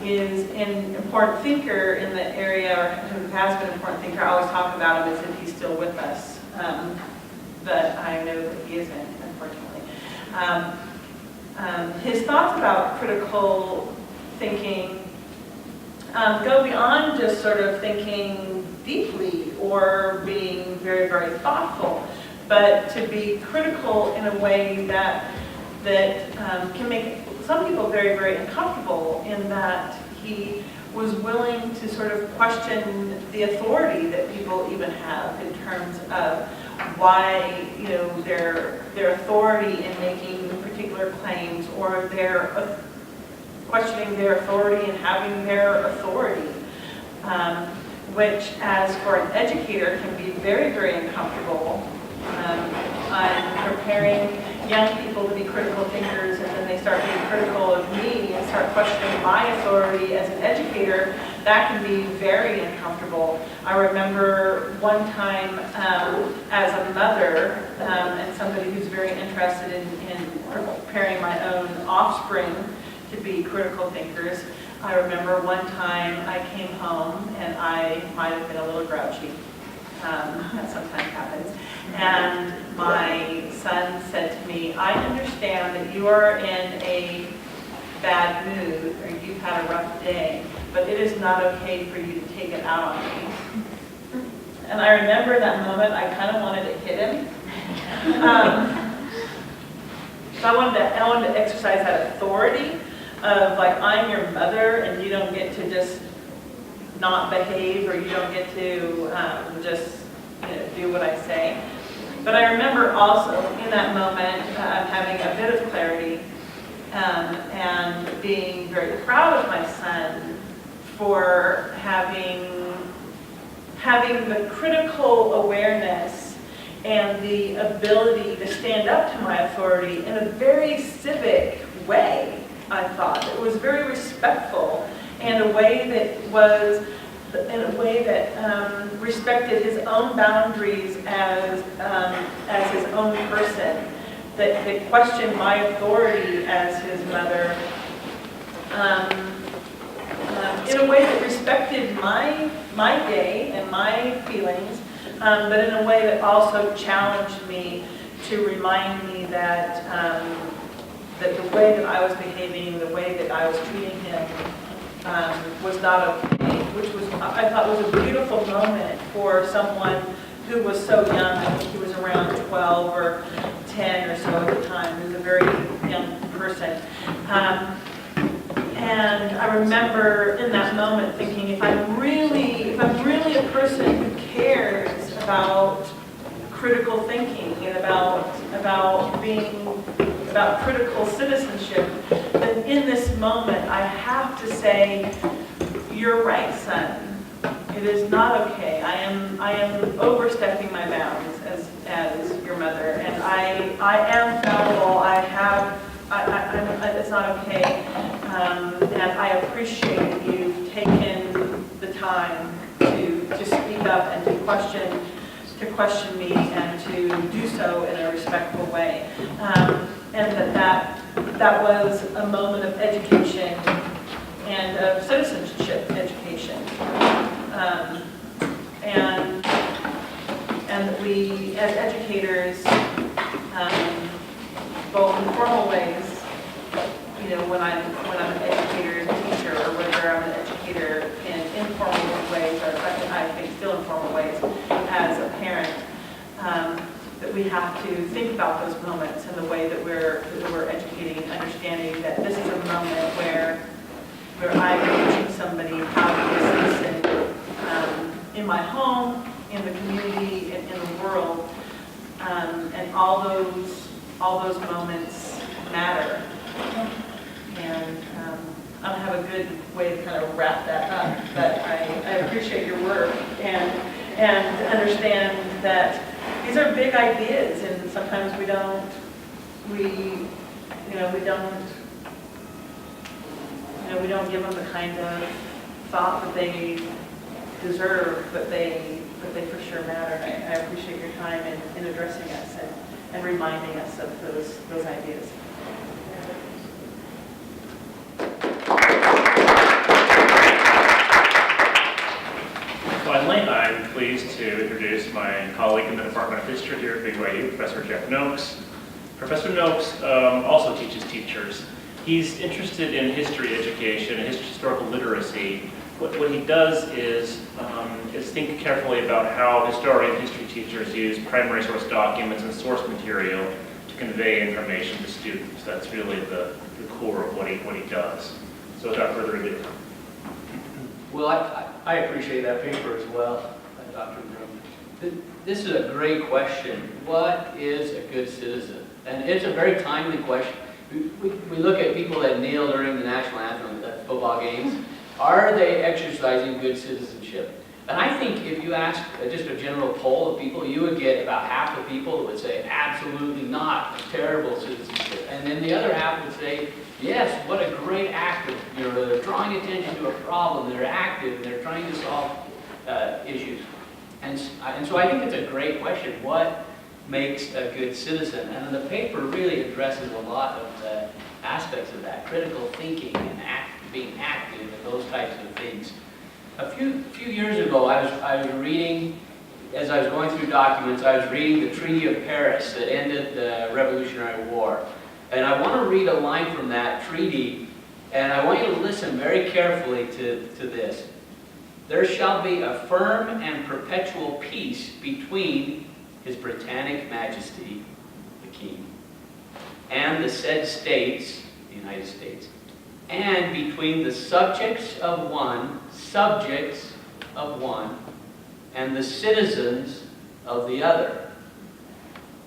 is an important thinker in the area, or who has been an important thinker, I always talk about him as if he's still with us, but I know that he isn't, unfortunately. His thoughts about critical thinking go beyond just sort of thinking deeply or being very, very thoughtful, but to be critical in a way that can make some people very, very uncomfortable, in that he was willing to sort of question the authority that people even have in terms of why, their authority in making particular claims, or their questioning their authority and having their authority, which, as for an educator, can be very, very uncomfortable. I'm preparing young people to be critical thinkers, and then they start being critical of me and start questioning my authority as an educator. That can be very uncomfortable. I remember one time as a mother and somebody who's very interested in preparing my own offspring to be critical thinkers. I remember one time I came home and I might have been a little grouchy. That sometimes happens. And my son said to me, "I understand that you are in a bad mood, or you've had a rough day, but it is not okay for you to take it out on me." And I remember that moment, I kind of wanted to hit him. So I wanted to exercise that authority of, like, I'm your mother and you don't get to just not behave, or you don't get to just do what I say. But I remember also in that moment having a bit of clarity and being very proud of my son for having the critical awareness and the ability to stand up to my authority in a very civic way. I thought it was very respectful, and a way that respected his own boundaries as his own person, that questioned my authority as his mother, in a way that respected my day and my feelings, but in a way that also challenged me to remind me that the way that I was behaving, the way that I was treating him, was not okay, which I thought was a beautiful moment for someone who was so young. I think he was around 12 or 10 or so at the time. He was a very young person. And I remember in that moment thinking, if I'm really a person who cares about critical thinking and about critical citizenship, then in this moment I have to say, you're right, son. It is not okay. I am overstepping my bounds as your mother, and I am fallible. It's not okay, and I appreciate that you've taken the time to speak up and to question me, and to do so in a respectful way, and that was a moment of education and of citizenship education, and that we as educators, both in formal ways, when I'm an educator and a teacher, or whether I'm an educator in informal ways, or I think still informal ways as a parent, that we have to think about those moments and the way that we're educating and understanding that this is a moment where I'm teaching somebody how to be a citizen in my home, in the community, and in the world, and all those moments matter. And I don't have a good way to kind of wrap that up, but I appreciate your work and understand that these are big ideas, and sometimes we don't give them the kind of thought that they deserve, but they for sure matter. I appreciate your time in addressing us and reminding us of those ideas. Finally, I'm pleased to introduce my colleague in the Department of History here at BYU, Professor Jeff Noakes. Professor Noakes also teaches teachers. He's interested in history education and historical literacy. What he does is think carefully about how historian history teachers use primary source documents and source material to convey information to students. That's really the core of what he does. So without further ado. Well, I appreciate that paper as well, Dr. Broom. This is a great question. What is a good citizen? And it's a very timely question. We look at people that kneel during the national anthem at football games. Are they exercising good citizenship? And I think if you ask just a general poll of people, you would get about half the people that would say absolutely not, terrible citizenship. And then the other half would say, yes, what a great act of, they're drawing attention to a problem, they're active, they're trying to solve issues. And so I think it's a great question. What makes a good citizen? And the paper really addresses a lot of the aspects of that, critical thinking and being active and those types of things. A few years ago, I was reading, as I was going through documents, I was reading the Treaty of Paris that ended the Revolutionary War. And I want to read a line from that treaty, and I want you to listen very carefully to this. There shall be a firm and perpetual peace between His Britannic Majesty, the King, and the said states, the United States, and between the subjects of one, and the citizens of the other.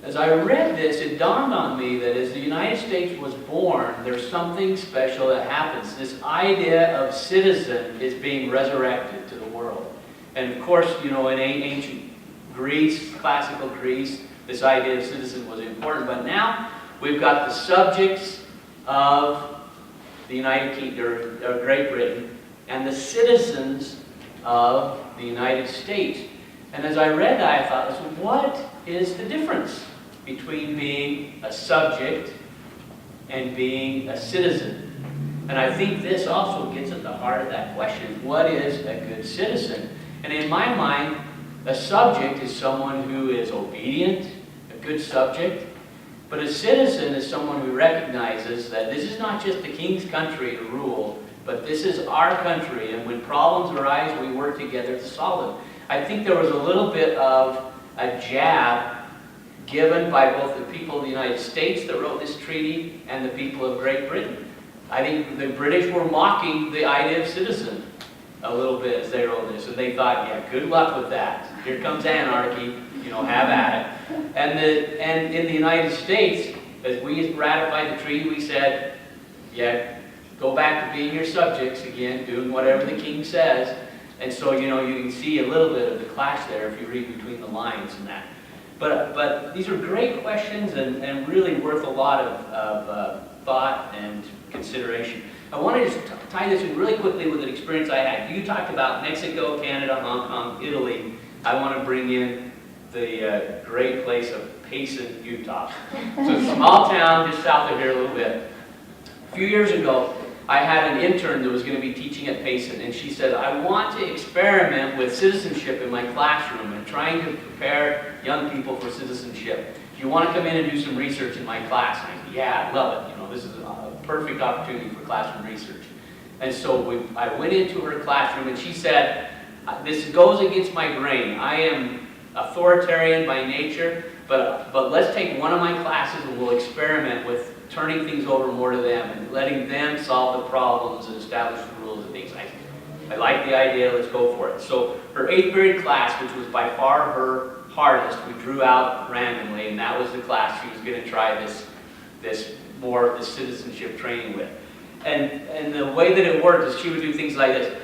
As I read this, it dawned on me that as the United States was born, there's something special that happens. This idea of citizen is being resurrected to the world. And of course, in ancient Greece, classical Greece, this idea of citizen was important. But now we've got the subjects of the United Kingdom, or Great Britain, and the citizens of the United States. And as I read that, I thought, what is the difference between being a subject and being a citizen? And I think this also gets at the heart of that question. What is a good citizen? And in my mind, a subject is someone who is obedient, a good subject. But a citizen is someone who recognizes that this is not just the king's country to rule, but this is our country, and when problems arise, we work together to solve them. I think there was a little bit of a jab given by both the people of the United States that wrote this treaty and the people of Great Britain. I think the British were mocking the idea of citizen a little bit as they wrote this, and they thought, yeah, good luck with that. Here comes anarchy, have at it. And in the United States, as we ratified the treaty, we said, yeah, go back to being your subjects again, doing whatever the king says. And so, you can see a little bit of the clash there if you read between the lines and that. But these are great questions and really worth a lot of thought and consideration. I want to just tie this in really quickly with an experience I had. You talked about Mexico, Canada, Hong Kong, Italy. I want to bring in the great place of Payson, Utah. So it's a small town just south of here a little bit. A few years ago, I had an intern that was going to be teaching at Payson, and she said, I want to experiment with citizenship in my classroom and trying to prepare young people for citizenship. Do you want to come in and do some research in my class? And I said, yeah, I love it. This is a perfect opportunity for classroom research. And so I went into her classroom, and she said, this goes against my grain. I am authoritarian by nature, but let's take one of my classes and we'll experiment with turning things over more to them and letting them solve the problems and establish the rules and things. I like the idea, let's go for it. So her 8th period class, which was by far her hardest, we drew out randomly, and that was the class she was going to try this citizenship training with. And the way that it worked is she would do things like this.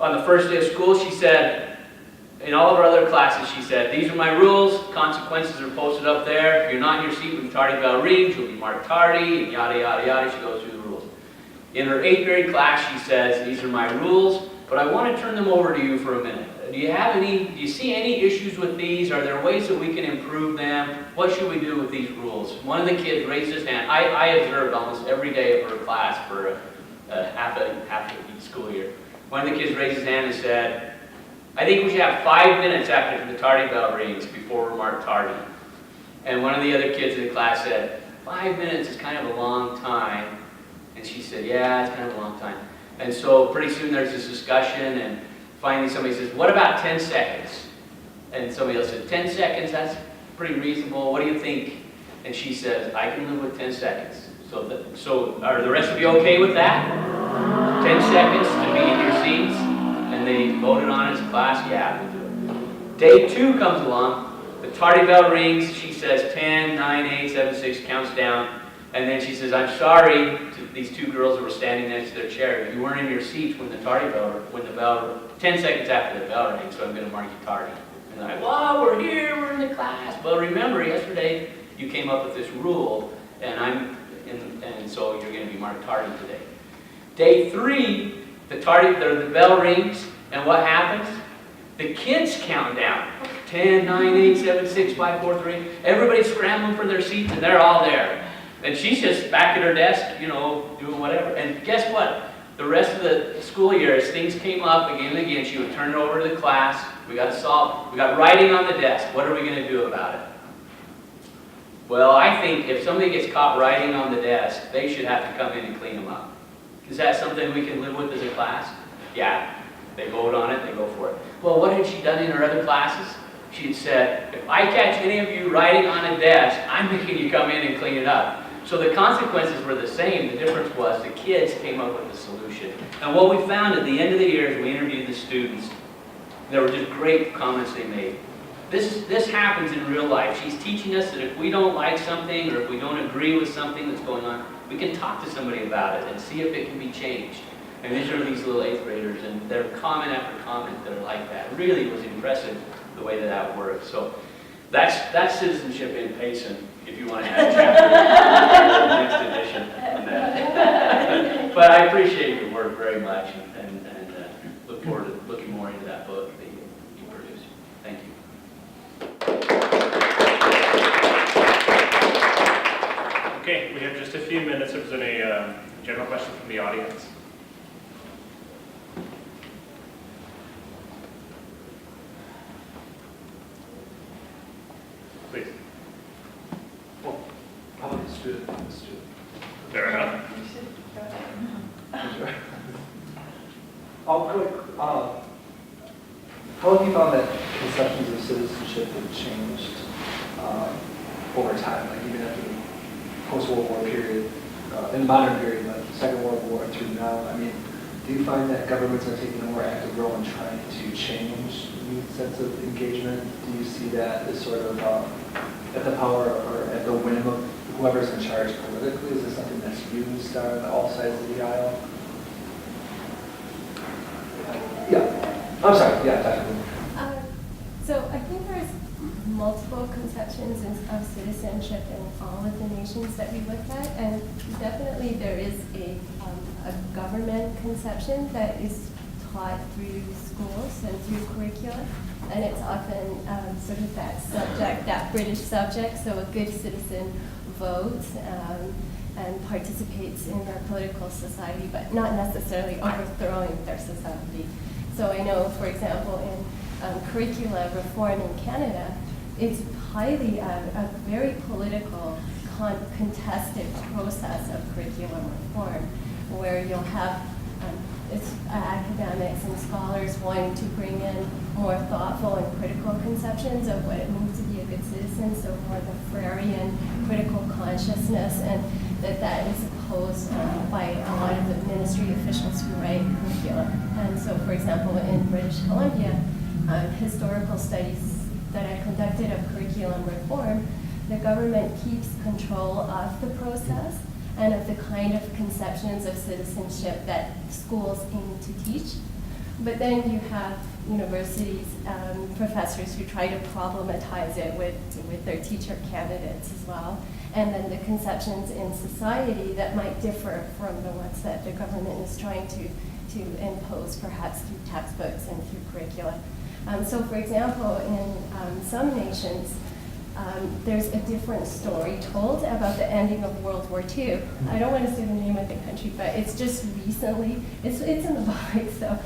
On the first day of school, she said, in all of our other classes, she said, these are my rules, consequences are posted up there. If you're not in your seat when the tardy bell rings, you'll be marked tardy, and yada, yada, yada. She goes through the rules. In her 8th grade class, she says, these are my rules, but I want to turn them over to you for a minute. Do you see any issues with these? Are there ways that we can improve them? What should we do with these rules? One of the kids raised his hand. I observed almost every day of her class for half the school year. One of the kids raised his hand and said, I think we should have 5 minutes after the tardy bell rings before we're marked tardy. And one of the other kids in the class said, 5 minutes is kind of a long time. And she said, yeah, it's kind of a long time. And so pretty soon there's this discussion, and finally somebody says, what about 10 seconds? And somebody else said, 10 seconds, that's pretty reasonable. What do you think? And she says, I can live with 10 seconds. So are the rest of you okay with that? 10 seconds to be in your seats? And they voted on it as a class, yeah, we'll do it. Day 2 comes along, the tardy bell rings, she says 10, 9, 8, 7, 6, counts down, and then she says, I'm sorry to these 2 girls who were standing next to their chair, you weren't in your seats when the bell, 10 seconds after the bell rings, so I'm going to mark you tardy. And they're like, well, we're here, we're in the class. Well, remember, yesterday you came up with this rule, and so you're going to be marked tardy today. Day 3, the bell rings, and what happens? The kids count down. 10, 9, 8, 7, 6, 5, 4, 3. Everybody's scrambling for their seats, and they're all there. And she's just back at her desk, doing whatever. And guess what? The rest of the school year, as things came up again and again, she would turn it over to the class. We got writing on the desk. What are we going to do about it? Well, I think if somebody gets caught writing on the desk, they should have to come in and clean them up. Is that something we can live with as a class? Yeah. They vote on it, they go for it. Well, what had she done in her other classes? She had said, if I catch any of you writing on a desk, I'm making you come in and clean it up. So the consequences were the same. The difference was the kids came up with a solution. And what we found at the end of the year as we interviewed the students, there were just great comments they made. This happens in real life. She's teaching us that if we don't like something or if we don't agree with something that's going on, we can talk to somebody about it and see if it can be changed. And these are these little 8th graders, and they're comment after comment that are like that. It really was impressive the way that works. So that's citizenship in Payson, if you want to add a chapter in the next edition on that. But I appreciate your work very much, and look forward to looking more into that book that you produced. Thank you. Okay, we have just a few minutes if there's any general question from the audience. Please. Well, how about the student? Fair enough. I'll quick, how have you found that conceptions of citizenship have changed over time, like even after the post-World War period, in the modern period, like the Second World War through now? I mean, do you find that governments are taking a more active role in trying to change the sense of engagement? Do you see that as sort of at the power or at the whim of whoever's in charge politically? Is this something that's used on all sides of the aisle? Yeah. I'm sorry. Yeah, definitely. So I think there's multiple conceptions of citizenship in all of the nations that we looked at, and definitely there is a government conception that is taught through schools and through curricula, and it's often sort of that subject, that British subject, so a good citizen votes and participates in their political society, but not necessarily overthrowing their society. So I know, for example, in curricula reform in Canada, it's highly a very political, contested process of curriculum reform, where you'll have academics and scholars wanting to bring in more thoughtful and critical conceptions of what it means to be a good citizen, so more the Freirean critical consciousness, and that is opposed by a lot of the ministry officials who write curricula. And so, for example, in British Columbia, historical studies that I conducted of curriculum reform, the government keeps control of the process and of the kind of conceptions of citizenship that schools aim to teach. But then you have universities, professors who try to problematize it with their teacher candidates as well. And then the conceptions in society that might differ from the ones that the government is trying to impose, perhaps through textbooks and through curricula. So for example, in some nations, there's a different story told about the ending of World War II. I don't want to say the name of the country, but it's just recently, it's in the book, so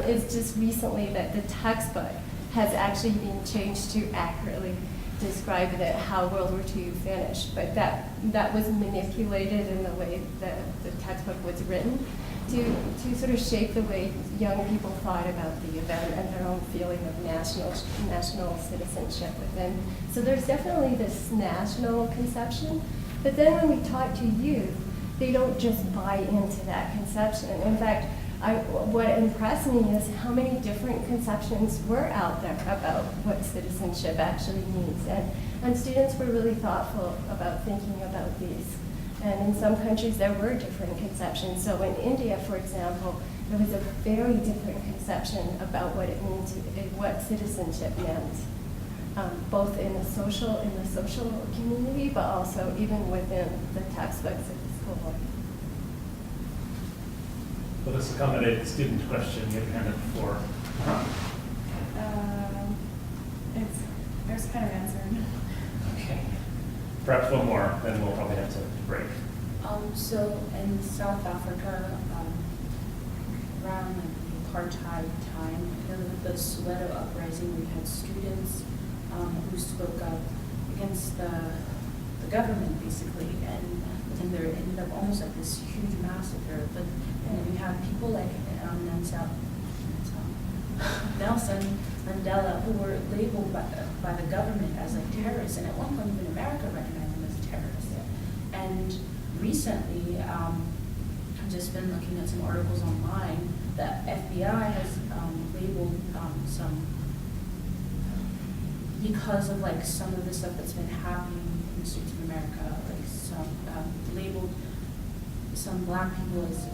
it's just recently that the textbook has actually been changed to accurately describe how World War II finished. But that was manipulated in the way that the textbook was written to sort of shape the way young people thought about the event and their own feeling of national citizenship within. So there's definitely this national conception, but then when we talk to youth, they don't just buy into that conception. In fact, what impressed me is how many different conceptions were out there about what citizenship actually means. And students were really thoughtful about thinking about these. And in some countries, there were different conceptions. So in India, for example, there was a very different conception about what it means, what citizenship meant, both in the social community, but also even within the textbooks at the school. Let us accommodate the student question. You have your hand up before. There's kind of answered. Okay. Perhaps one more, then we'll probably have to break. So in South Africa, around the apartheid time, with the Soweto uprising, we had students who spoke up against the government, basically, and then there ended up almost like this huge massacre. But and we have people like Nelson Mandela, who were labeled by the government as like terrorists, and at one point even America recognized them as terrorists. And recently, I've just been looking at some articles online that FBI has labeled some, because of like some of the stuff that's been happening in the streets of America, like some labeled some black people as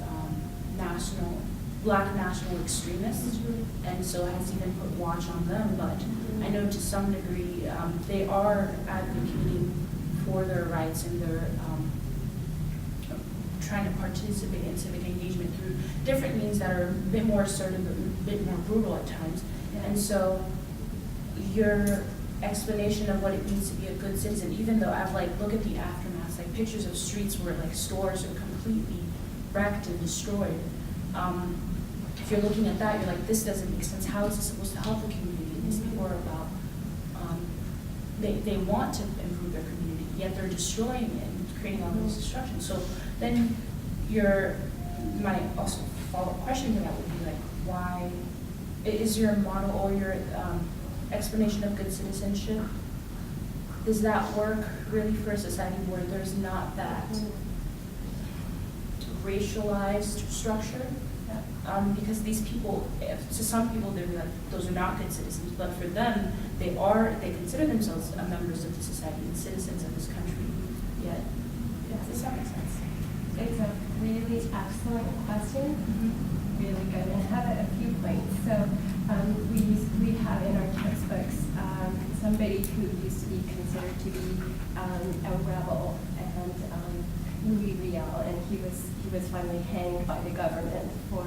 black national extremists, and so has even put watch on them. But I know to some degree they are advocating for their rights, and they're trying to participate in civic engagement through different means that are a bit more assertive, a bit more brutal at times. And so your explanation of what it means to be a good citizen, even though I've like look at the aftermath, like pictures of streets where like stores are completely wrecked and destroyed. If you're looking at that, you're like, this doesn't make sense. How is this supposed to help the community? These people are about, they want to improve their community, yet they're destroying it and creating all this destruction. So then my also follow-up question to that would be like, why is your model or your explanation of good citizenship, does that work really for a society where there's not that racialized structure? Because these people, to some people, they're like, those are not good citizens, but for them, they consider themselves members of the society and citizens of this country. Yet, does that make sense? It's a really excellent question. Really good, and I have a few points. So we have in our textbooks somebody who used to be considered to be a rebel, and Louis Riel, and he was finally hanged by the government for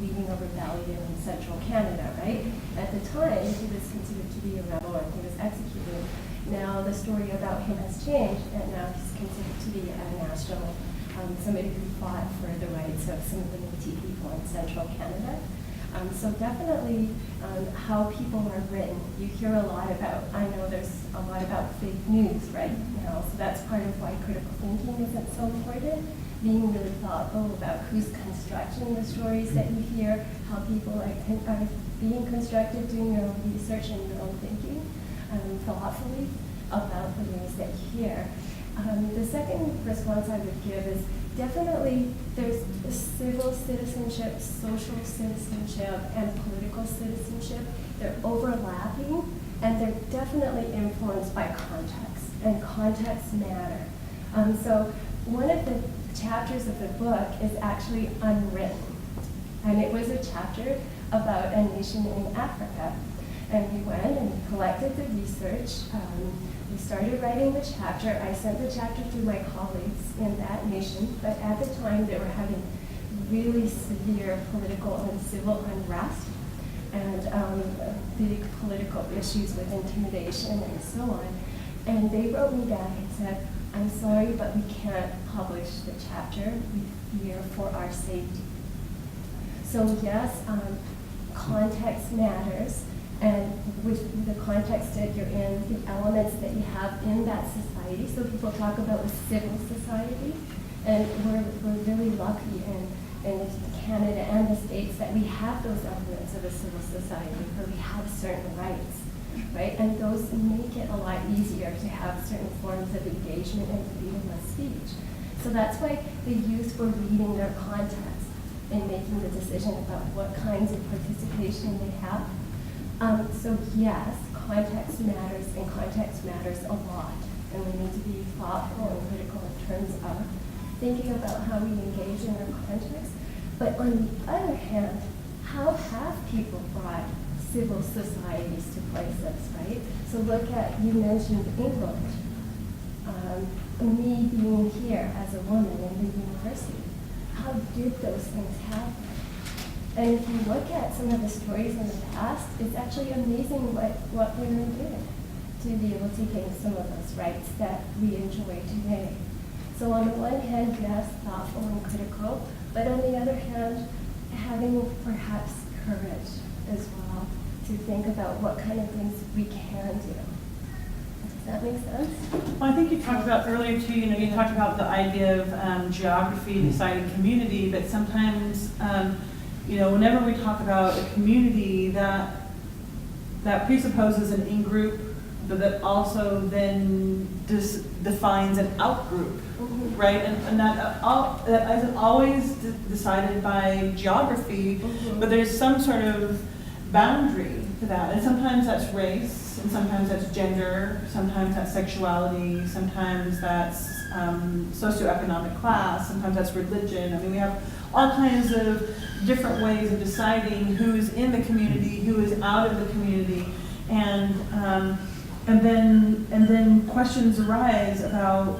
leading a rebellion in central Canada, right? At the time, he was considered to be a rebel and he was executed. Now the story about him has changed, and now he's considered to be a national, somebody who fought for the rights of some of the Métis people in central Canada. So definitely how people are written. You hear a lot about, I know there's a lot about fake news right now, so that's part of why critical thinking isn't so important. Being really thoughtful about who's constructing the stories that you hear, how people are being constructed, doing your own research and your own thinking thoughtfully about the news that you hear. The second response I would give is definitely there's civil citizenship, social citizenship, and political citizenship. They're overlapping, and they're definitely influenced by context, and context matter. So one of the chapters of the book is actually unwritten. And it was a chapter about a nation in Africa. And we went and we collected the research. We started writing the chapter. I sent the chapter to my colleagues in that nation, but at the time they were having really severe political and civil unrest and big political issues with intimidation and so on. And they wrote me back and said, "I'm sorry, but we can't publish the chapter. We fear for our safety." So yes, context matters. And with the context that you're in, the elements that you have in that society. So people talk about a civil society, and we're really lucky in Canada and the States that we have those elements of a civil society where we have certain rights, right? And those make it a lot easier to have certain forms of engagement and freedom of speech. So that's why the youth were reading their context and making the decision about what kinds of participation they have. So yes, context matters, and context matters a lot. And we need to be thoughtful and critical in terms of thinking about how we engage in our context. But on the other hand, how have people brought civil societies to places, right? So look at, you mentioned England. Me being here as a woman in the university, how did those things happen? And if you look at some of the stories in the past, it's actually amazing what women did to be able to gain some of those rights that we enjoy today. So on the one hand, yes, thoughtful and critical, but on the other hand, having perhaps courage as well to think about what kind of things we can do. Does that make sense? Well, I think you talked about earlier too, you talked about the idea of geography deciding community, but sometimes, whenever we talk about a community, that presupposes an in-group, but that also then defines an out-group, right? And that isn't always decided by geography, but there's some sort of boundary to that. And sometimes that's race, and sometimes that's gender, sometimes that's sexuality, sometimes that's socioeconomic class, sometimes that's religion. I mean, we have all kinds of different ways of deciding who is in the community, who is out of the community, and then questions arise about,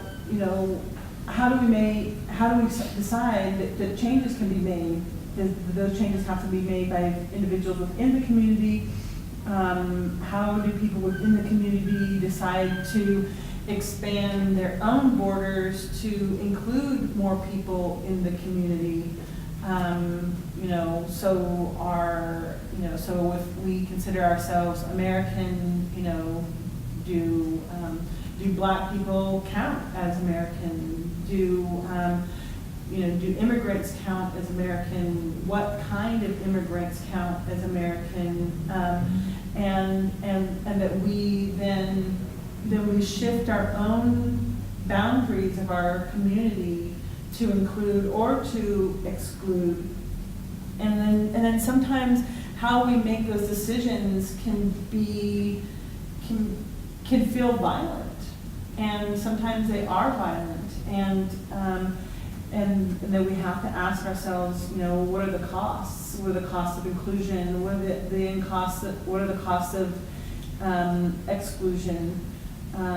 how do we decide that changes can be made? Those changes have to be made by individuals within the community. How do people within the community decide to expand their own borders to include more people in the community? So if we consider ourselves American, do Black people count as American? Do immigrants count as American? What kind of immigrants count as American? And that we then we shift our own boundaries of our community to include or to exclude. And then sometimes how we make those decisions can feel violent, and sometimes they are violent, and then we have to ask ourselves, what are the costs? What are the costs of inclusion? What are what are the costs of exclusion? What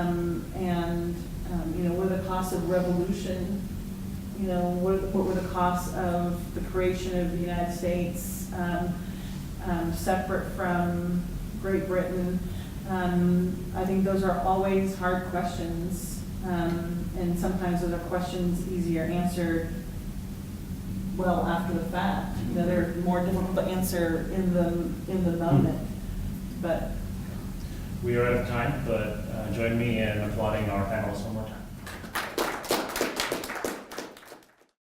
are the costs of revolution? What were the costs of the creation of the United States, separate from Great Britain? I think those are always hard questions, and sometimes those are questions easier answered well after the fact. They're more difficult to answer in the moment. But we are out of time, but join me in applauding our panelists one more time.